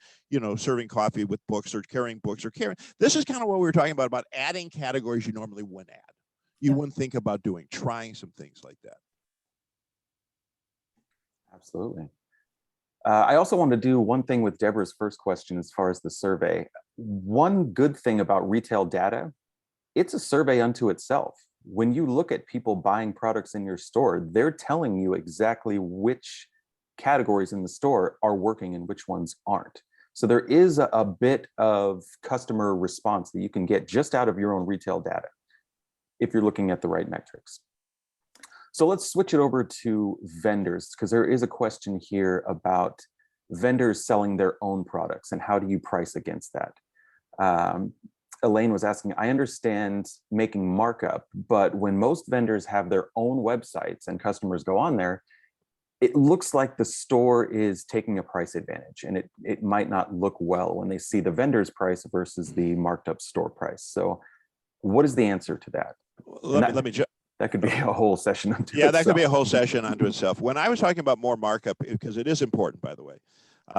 Speaker 2: serving coffee with books or carrying books or carrying. This is kind of what we were talking about adding categories you normally wouldn't add. You wouldn't think about doing, trying some things like that.
Speaker 1: Absolutely. I also want to do one thing with Deborah's first question as far as the survey. One good thing about retail data, it's a survey unto itself. When you look at people buying products in your store, they're telling you exactly which categories in the store are working and which ones aren't. So there is a bit of customer response that you can get just out of your own retail data if you're looking at the right metrics. So let's switch it over to vendors, because there is a question here about vendors selling their own products and how do you price against that? Elaine was asking, I understand making markup, but when most vendors have their own websites and customers go on there, it looks like the store is taking a price advantage, and it might not look well when they see the vendor's price versus the marked up store price. So what is the answer to that? That could be a whole session unto itself.
Speaker 2: That could be a whole session unto itself. When I was talking about more markup, because it is important, by the way,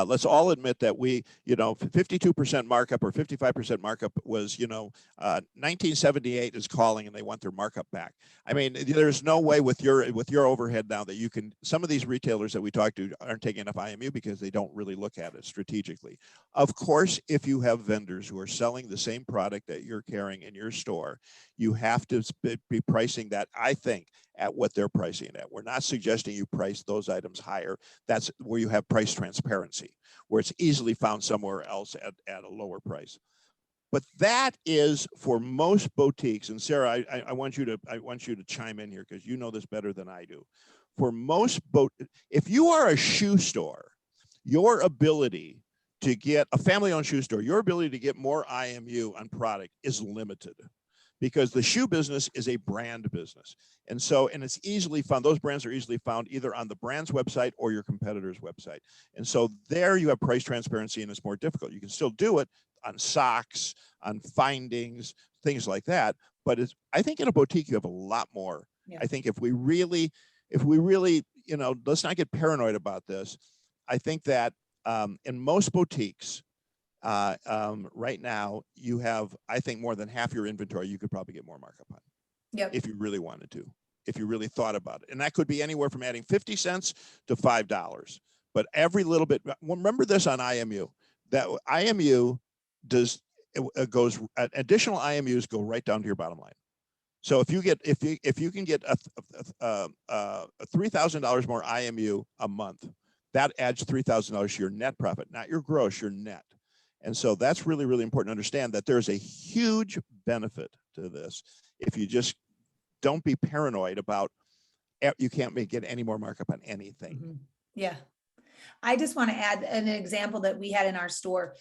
Speaker 2: let's all admit that we, 52% markup or 55% markup was, 1978 is calling and they want their markup back. I mean, there's no way with your overhead now that you can, some of these retailers that we talk to aren't taking enough IMU because they don't really look at it strategically. Of course, if you have vendors who are selling the same product that you're carrying in your store, you have to be pricing that, I think, at what they're pricing it at. We're not suggesting you price those items higher. That's where you have price transparency, where it's easily found somewhere else at a lower price. But that is for most boutiques, and Sarah, I want you to chime in here because you know this better than I do. For most if you are a shoe store, your ability to get a family-owned shoe store, your ability to get more IMU on product is limited, because the shoe business is a brand business. And it's easily found, those brands are easily found either on the brand's website or your competitor's website. And so there you have price transparency and it's more difficult. You can still do it on socks, on findings, things like that. But I think in a boutique, you have a lot more. Yeah. I think if we really, let's not get paranoid about this. I think that in most boutiques, right now, you have, I think, more than half your inventory you could probably get more markup on. Yep. If you really wanted to, if you really thought about it. And that could be anywhere from adding 50 cents to $5. But every little bit, remember this on IMU, that IMU goes, additional IMUs go right down to your bottom line. So if you can get a $3,000 more IMU a month, that adds $3,000 to your net profit, not your gross, your net. And so that's really, really important to understand that there's a huge benefit to this. If you just don't be paranoid about, you can't get any more markup on anything. Mm-hmm.
Speaker 3: Yeah. I just want to add an example that we had in our store,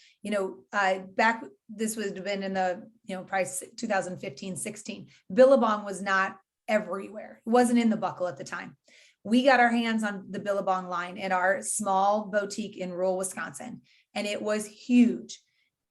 Speaker 3: back, this would have been in the, price 2015, 16, Billabong was not everywhere. It wasn't in the buckle at the time. We got our hands on the Billabong line at our small boutique in rural Wisconsin, and it was huge.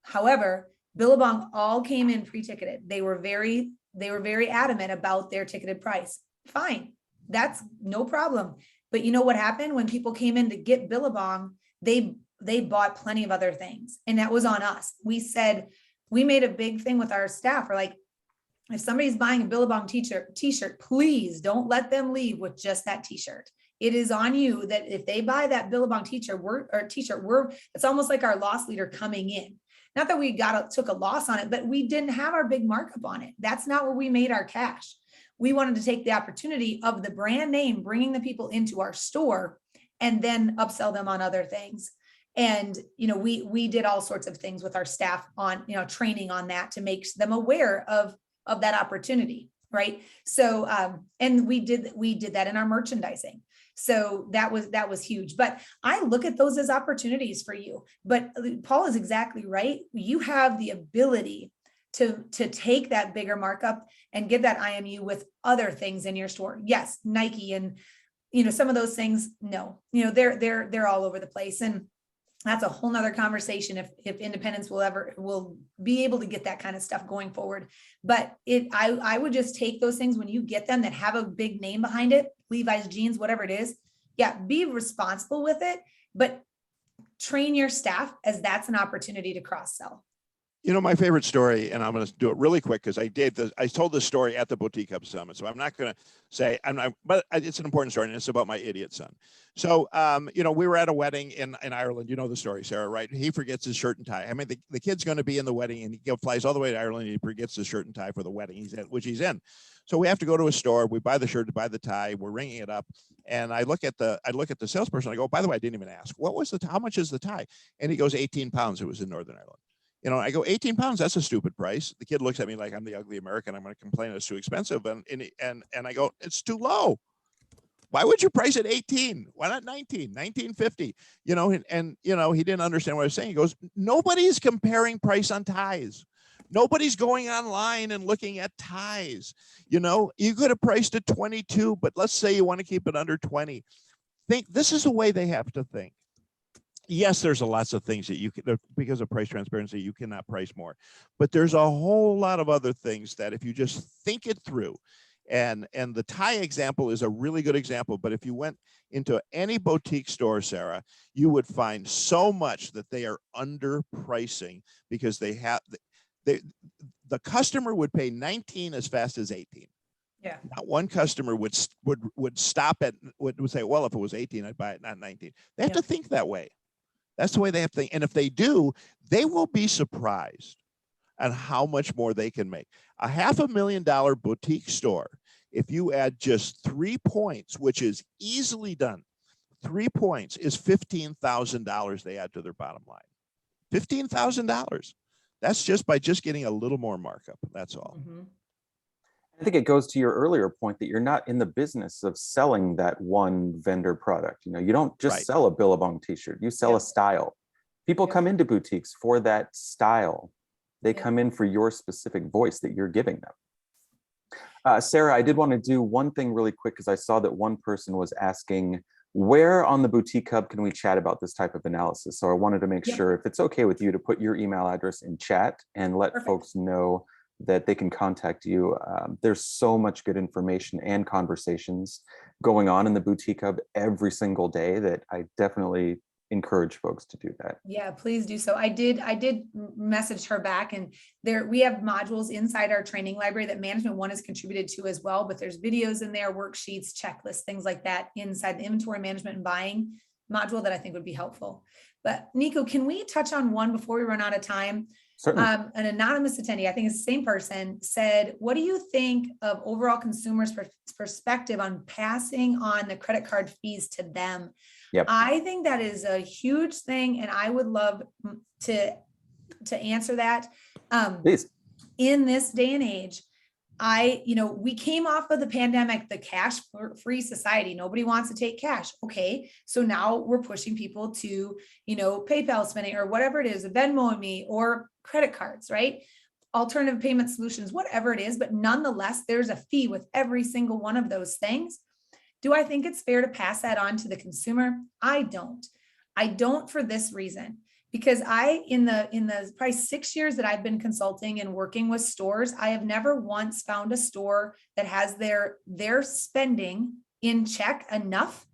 Speaker 3: However, Billabong all came in pre-ticketed. They were very adamant about their ticketed price. Fine, that's no problem. But you know what happened when people came in to get Billabong? They bought plenty of other things, and that was on us. We made a big thing with our staff. We're like, if somebody's buying a Billabong t-shirt, please don't let them leave with just that t-shirt. It is on you that if they buy that Billabong t-shirt, it's almost like our loss leader coming in. Not that we took a loss on it, but we didn't have our big markup on it. That's not where we made our cash. We wanted to take the opportunity of the brand name, bringing the people into our store, and then upsell them on other things. And, we did all sorts of things with our staff on, training on that to make them aware of that opportunity. Right. So, and we did that in our merchandising. So that was huge, but I look at those as opportunities for you. But Paul is exactly right. You have the ability to take that bigger markup and give that IMU with other things in your store. Yes, Nike and, some of those things, no, they're all over the place. And that's a whole nother conversation if independents will be able to get that kind of stuff going forward. But I would just take those things when you get them that have a big name behind it, Levi's jeans, whatever it is. Yeah, be responsible with it, but train your staff as that's an opportunity to cross-sell.
Speaker 2: My favorite story, and I'm going to do it really quick because I told this story at the Boutique Hub Summit, so I'm not going to say but it's an important story, and it's about my idiot son. So, we were at a wedding in Ireland. You know the story, Sarah, right? He forgets his shirt and tie. I mean, the kid's going to be in the wedding, and he flies all the way to Ireland, and he forgets his shirt and tie for the wedding which he's in. So we have to go to a store. We buy the shirt, buy the tie. We're ringing it up, and I look at the salesperson. I go, by the way, I didn't even ask. How much is the tie? And he goes, 18 pounds. It was in Northern Ireland. I go, 18 pounds, that's a stupid price. The kid looks at me like I'm the ugly American. I'm going to complain it's too expensive. And I go, it's too low. Why would you price it 18? Why not 19, 19.50? He didn't understand what I was saying. He goes, nobody's comparing price on ties. Nobody's going online and looking at ties. You could have priced it 22, but let's say you want to keep it under 20. This is the way they have to think. Yes, there's lots of things that you can, because of price transparency, you cannot price more. But there's a whole lot of other things that if you just think it through, and the tie example is a really good example. But if you went into any boutique store, Sarah, you would find so much that they are underpricing because the customer would pay 19 as fast as 18.
Speaker 3: Yeah.
Speaker 2: Not one customer would stop at would say, well, if it was 18, I'd buy it, not 19. They have to think that way. That's the way they have to think. And if they do, they will be surprised at how much more they can make. A $500,000 boutique store, if you add just 3 points, which is easily done, 3 points is $15,000 they add to their bottom line. $15,000. That's just by getting a little more markup. That's all.
Speaker 3: Mm-hmm.
Speaker 1: I think it goes to your earlier point that you're not in the business of selling that one vendor product. You don't just sell a Billabong t-shirt, you sell a style. People come into boutiques for that style. They come in for your specific voice that you're giving them. Sarah, I did want to do one thing really quick because I saw that one person was asking, where on the Boutique Hub can we chat about this type of analysis? So I wanted to make sure if it's okay with you to put your email address in chat and let folks know that they can contact you. There's so much good information and conversations going on in the Boutique Hub every single day that I definitely encourage folks to do that.
Speaker 3: Yeah, please do so. I did message her back, and we have modules inside our training library that Management One has contributed to as well, but there's videos in there, worksheets, checklists, things like that inside the inventory management and buying module that I think would be helpful. But Nico, can we touch on one before we run out of time?
Speaker 1: Certainly.
Speaker 3: An anonymous attendee, I think it's the same person, said, what do you think of overall consumers' perspective on passing on the credit card fees to them?
Speaker 1: Yep.
Speaker 3: I think that is a huge thing, and I would love to answer that.
Speaker 1: Please.
Speaker 3: In this day and age, we came off of the pandemic, the cash free society. Nobody wants to take cash. Okay. So now we're pushing people to, PayPal spending or whatever it is, a Venmo me or credit cards, right? Alternative payment solutions, whatever it is. But nonetheless, there's a fee with every single one of those things. Do I think it's fair to pass that on to the consumer? I don't for this reason. Because in the probably 6 years that I've been consulting and working with stores, I have never once found a store that has their spending in check enough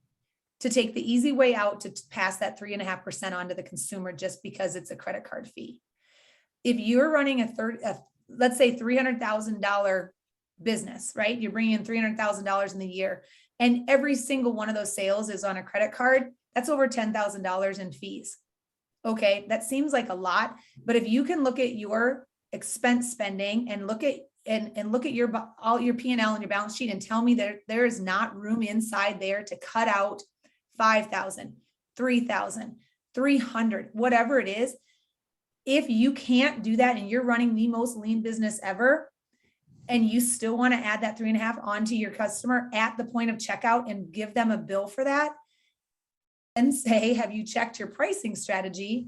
Speaker 3: to take the easy way out to pass that 3.5% on to the consumer just because it's a credit card fee. If you're running let's say $300,000 business, right? You're bringing in $300,000 in the year, and every single one of those sales is on a credit card. That's over $10,000 in fees. Okay, that seems like a lot, but if you can look at your expense spending and look at all your P&L and your balance sheet and tell me that there is not room inside there to cut out $5,000, $3,000, $300, whatever it is. If you can't do that and you're running the most lean business ever, and you still want to add that 3.5 onto your customer at the point of checkout and give them a bill for that, and say, have you checked your pricing strategy?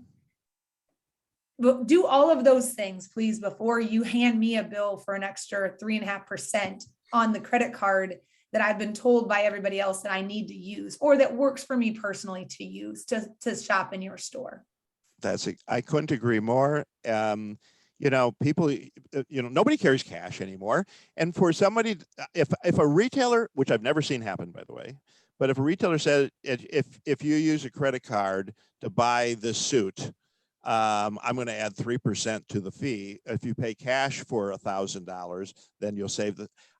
Speaker 3: But do all of those things, please, before you hand me a bill for an extra 3.5% on the credit card that I've been told by everybody else that I need to use, or that works for me personally to use to shop in your store.
Speaker 2: I couldn't agree more. People, nobody carries cash anymore. And for somebody, if a retailer, which I've never seen happen, by the way, but if a retailer said, if you use a credit card to buy this suit, I'm going to add 3% to the fee. If you pay cash for $1,000, then you'll save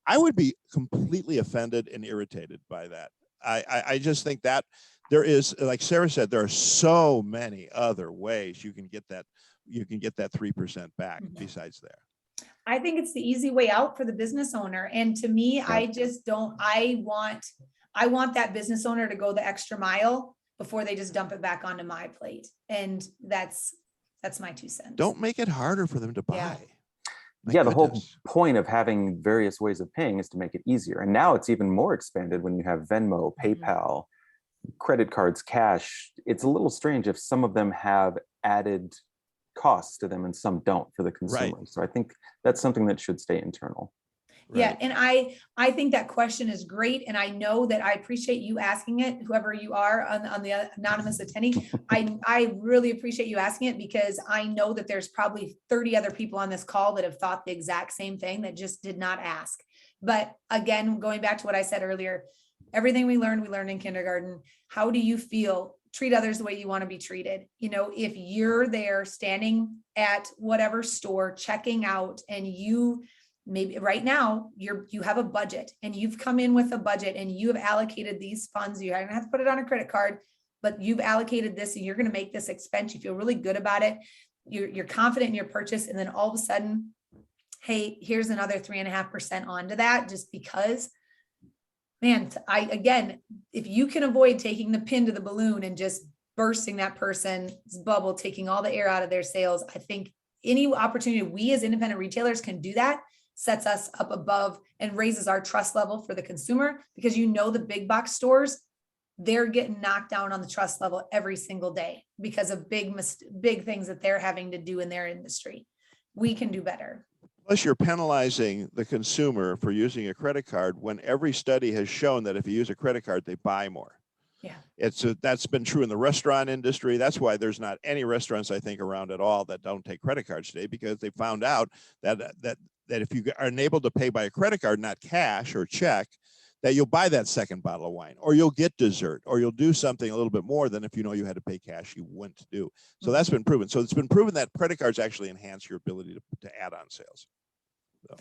Speaker 2: I would be completely offended and irritated by that. I just think that there is, like Sarah said, there are so many other ways you can get that 3% back besides there.
Speaker 3: I think it's the easy way out for the business owner. And to me, I just don't, I want that business owner to go the extra mile before they just dump it back onto my plate. And that's my 2 cents.
Speaker 2: Don't make it harder for them to buy.
Speaker 3: Yeah.
Speaker 1: The whole point of having various ways of paying is to make it easier. And now it's even more expanded when you have Venmo, PayPal, credit cards, cash. It's a little strange if some of them have added costs to them and some don't for the consumer.
Speaker 2: Right.
Speaker 1: So I think that's something that should stay internal.
Speaker 2: Right.
Speaker 3: Yeah. And I think that question is great. And I know that I appreciate you asking it, whoever you are on the anonymous attendee. I really appreciate you asking it, because I know that there's probably 30 other people on this call that have thought the exact same thing that just did not ask. But again, going back to what I said earlier, everything we learned in kindergarten. How do you feel? Treat others the way you want to be treated. If you're there standing at whatever store checking out, and you maybe right now you have a budget, and you've come in with a budget, and you have allocated these funds. You don't have to put it on a credit card, but you've allocated this, and you're going to make this expense. You feel really good about it. You're confident in your purchase. And then all of a sudden, hey, here's another 3.5% onto that, just because. Man, if you can avoid taking the pin to the balloon and just bursting that person's bubble, taking all the air out of their sales, I think any opportunity we as independent retailers can do that sets us up above and raises our trust level for the consumer, because the big box stores, they're getting knocked down on the trust level every single day because of big things that they're having to do in their industry. We can do better.
Speaker 2: Plus, you're penalizing the consumer for using a credit card when every study has shown that if you use a credit card, they buy more.
Speaker 3: Yeah.
Speaker 2: That's been true in the restaurant industry. That's why there's not any restaurants, I think, around at all that don't take credit cards today, because they found out that if you are unable to pay by a credit card, not cash or check, that you'll buy that second bottle of wine, or you'll get dessert, or you'll do something a little bit more than if you had to pay cash, you wouldn't do. So that's been proven. So it's been proven that credit cards actually enhance your ability to add on sales. So.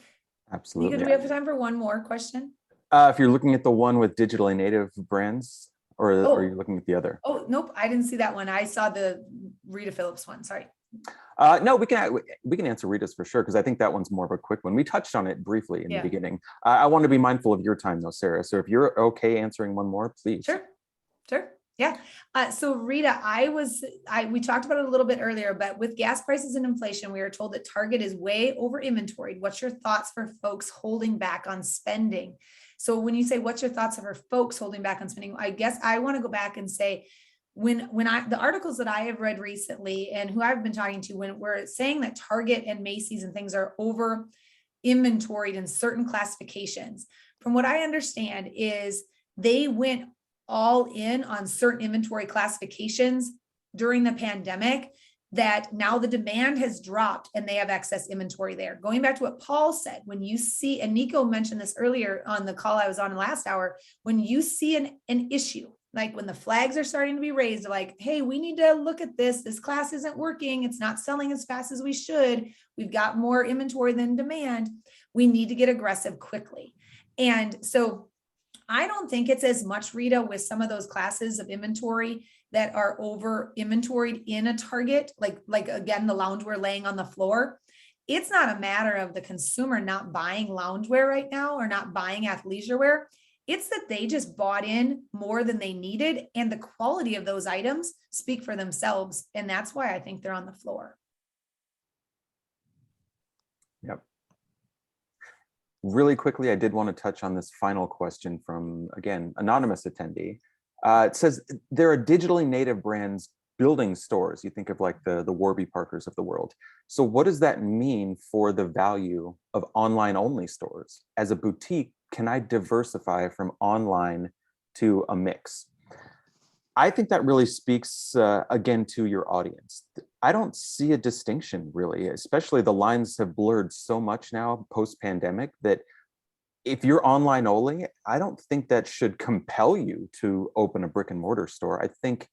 Speaker 1: Absolutely.
Speaker 3: Nika, do we have time for one more question?
Speaker 1: If you're looking at the one with digitally native brands, or are you looking at the other?
Speaker 3: Oh, nope. I didn't see that one. I saw the Rita Phillips one. Sorry.
Speaker 1: No, we can answer Rita's for sure, because I think that one's more of a quick one. We touched on it briefly in the beginning. I want to be mindful of your time though, Sarah. So if you're okay answering one more, please.
Speaker 3: Sure. Yeah. So Rita, we talked about it a little bit earlier, but with gas prices and inflation, we are told that Target is way over inventoried. What's your thoughts for folks holding back on spending? So when you say, what's your thoughts for folks holding back on spending? I guess I want to go back and say, the articles that I have read recently and who I've been talking to, when we're saying that Target and Macy's and things are over inventoried in certain classifications, from what I understand is they went all in on certain inventory classifications during the pandemic, that now the demand has dropped and they have excess inventory there. Going back to what Paul said, when you see, and Nico mentioned this earlier on the call I was on last hour, when you see an issue, like when the flags are starting to be raised, like, hey, we need to look at this. This class isn't working. It's not selling as fast as we should. We've got more inventory than demand. We need to get aggressive quickly. And so I don't think it's as much, Rita, with some of those classes of inventory that are over inventoried in a Target, like again, the loungewear laying on the floor. It's not a matter of the consumer not buying loungewear right now or not buying athleisure wear. It's that they just bought in more than they needed, and the quality of those items speak for themselves. And that's why I think they're on the floor.
Speaker 1: Yep. Really quickly, I did want to touch on this final question from, again, anonymous attendee. It says, there are digitally native brands building stores. You think of like the Warby Parkers of the world. So what does that mean for the value of online only stores? As a boutique, can I diversify from online to a mix? I think that really speaks again to your audience. I don't see a distinction really, especially the lines have blurred so much now post-pandemic that if you're online only, I don't think that should compel you to open a brick and mortar store. I think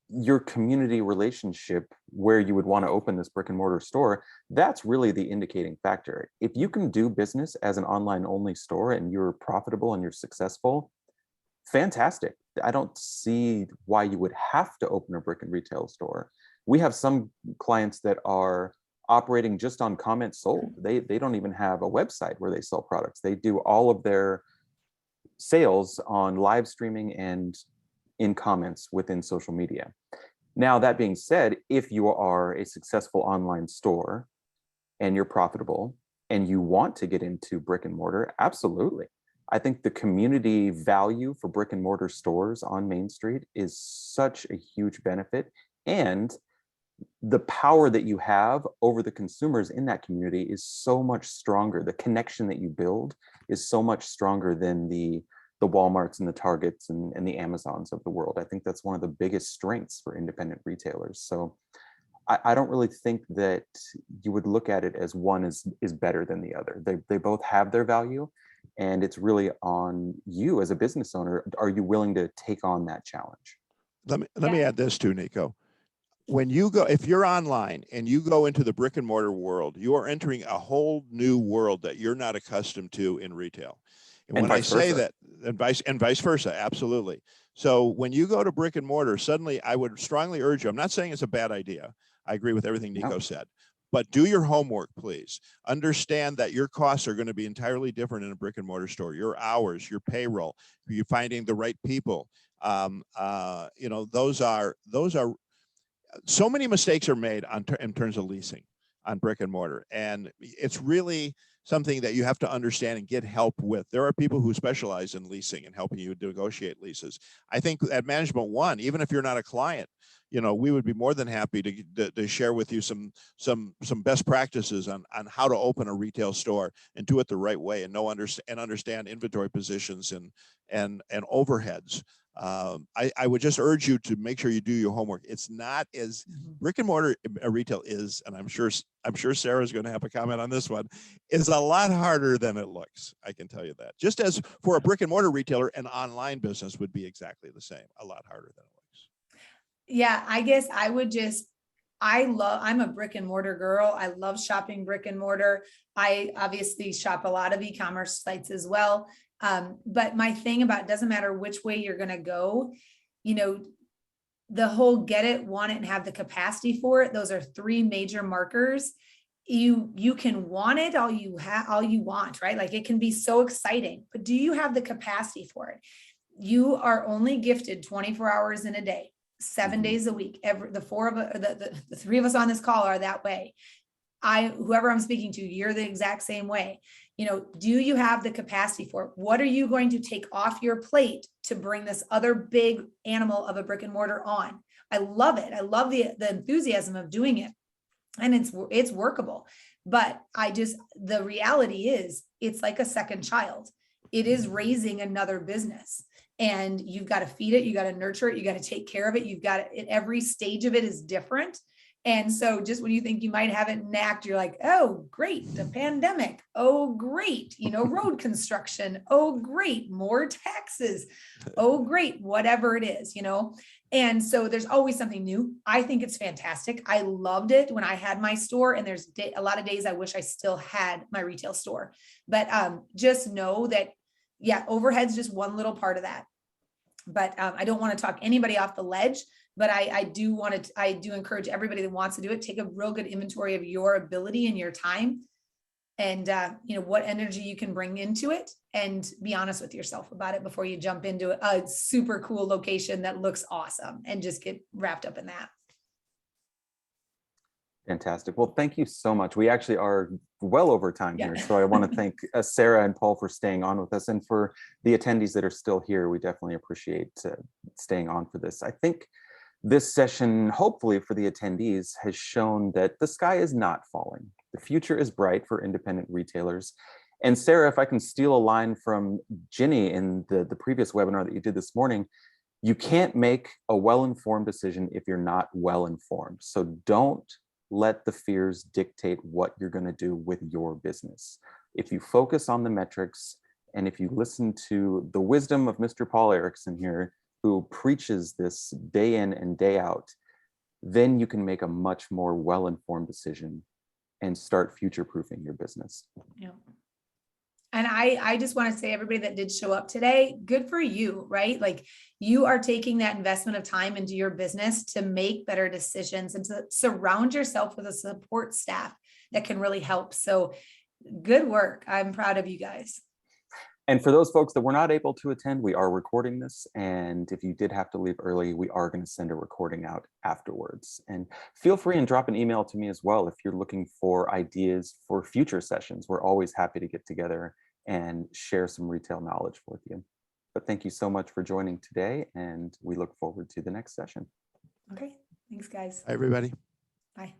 Speaker 1: your community relationship where you would want to open this brick and mortar store, that's really the indicating factor. If you can do business as an online only store and you're profitable and you're successful, fantastic. I don't see why you would have to open a brick and retail store. We have some clients that are operating just on comments sold. They don't even have a website where they sell products. They do all of their sales on live streaming and in comments within social media. Now, that being said, if you are a successful online store and you're profitable and you want to get into brick and mortar, absolutely. I think the community value for brick and mortar stores on Main Street is such a huge benefit. And the power that you have over the consumers in that community is so much stronger. The connection that you build is so much stronger than the Walmarts and the Targets and the Amazons of the world. I think that's one of the biggest strengths for independent retailers. So I don't really think that you would look at it as one is better than the other. They both have their value, and it's really on you as a business owner. Are you willing to take on that challenge?
Speaker 2: Let me add this too, Nico. When you go, if you're online and you go into the brick and mortar world, you are entering a whole new world that you're not accustomed to in retail. And when I say that, and vice versa, absolutely. So when you go to brick and mortar, suddenly I would strongly urge you, I'm not saying it's a bad idea. I agree with everything Nico said, but do your homework, please. Understand that your costs are going to be entirely different in a brick and mortar store. Your hours, your payroll, you're finding the right people. You know, those are so many mistakes are made in terms of leasing on brick and mortar. And it's really something that you have to understand and get help with. There are people who specialize in leasing and helping you negotiate leases. I think at Management One, even if you're not a client, you know, we would be more than happy to share with you some best practices on how to open a retail store and do it the right way and understand inventory positions and overheads. I would just urge you to make sure you do your homework. It's not as brick and mortar retail is, and I'm sure Sarah's going to have a comment on this one, is a lot harder than it looks. I can tell you that. Just as for a brick and mortar retailer, an online business would be exactly the same, a lot harder than it looks.
Speaker 3: Yeah, I guess I would just, I'm a brick and mortar girl. I love shopping brick and mortar. I obviously shop a lot of e-commerce sites as well. But my thing about it doesn't matter which way you're going to go, you know, the whole get it, want it, and have the capacity for it. Those are three major markers. You can want it all you want, right? Like it can be so exciting, but do you have the capacity for it? You are only gifted 24 hours in a day, 7 days a week. The three of us on this call are that way. Whoever I'm speaking to, you're the exact same way. You know, do you have the capacity for it? What are you going to take off your plate to bring this other big animal of a brick and mortar on? I love it. I love the enthusiasm of doing it. And it's workable. But the reality is it's like a second child. It is raising another business. And you've got to feed it, you got to nurture it, you got to take care of it. Every stage of it is different. And so just when you think you might have it knacked, you're like, oh, great, the pandemic. Oh, great, road construction. Oh, great, more taxes. Oh, great, whatever it is, And so there's always something new. I think it's fantastic. I loved it when I had my store, and there's a lot of days I wish I still had my retail store. But just know that, yeah, overhead's just one little part of that. But I don't want to talk anybody off the ledge. But I do encourage everybody that wants to do it, take a real good inventory of your ability and your time. and what energy you can bring into it, and be honest with yourself about it before you jump into a super cool location that looks awesome and just get wrapped up in that.
Speaker 1: Fantastic. Well, thank you so much. We actually are well over time here. So I want to thank Sara and Paul for staying on with us, and for the attendees that are still here. We definitely appreciate staying on for this. I think this session, hopefully for the attendees, has shown that the sky is not falling. The future is bright for independent retailers. And Sara, if I can steal a line from Ginny in the previous webinar that you did this morning, you can't make a well-informed decision if you're not well-informed. So don't let the fears dictate what you're going to do with your business. If you focus on the metrics, and if you listen to the wisdom of Mr. Paul Erickson here, who preaches this day in and day out, then you can make a much more well-informed decision and start future-proofing your business.
Speaker 3: Yeah. And I just want to say, everybody that did show up today, good for you, right? Like, you are taking that investment of time into your business to make better decisions and to surround yourself with a support staff that can really help. So good work. I'm proud of you guys.
Speaker 1: And for those folks that were not able to attend, we are recording this. And if you did have to leave early, we are going to send a recording out afterwards. And feel free and drop an email to me as well if you're looking for ideas for future sessions. We're always happy to get together and share some retail knowledge with you. But thank you so much for joining today, and we look forward to the next session.
Speaker 3: Okay, thanks guys.
Speaker 2: Hi, everybody.
Speaker 3: Bye.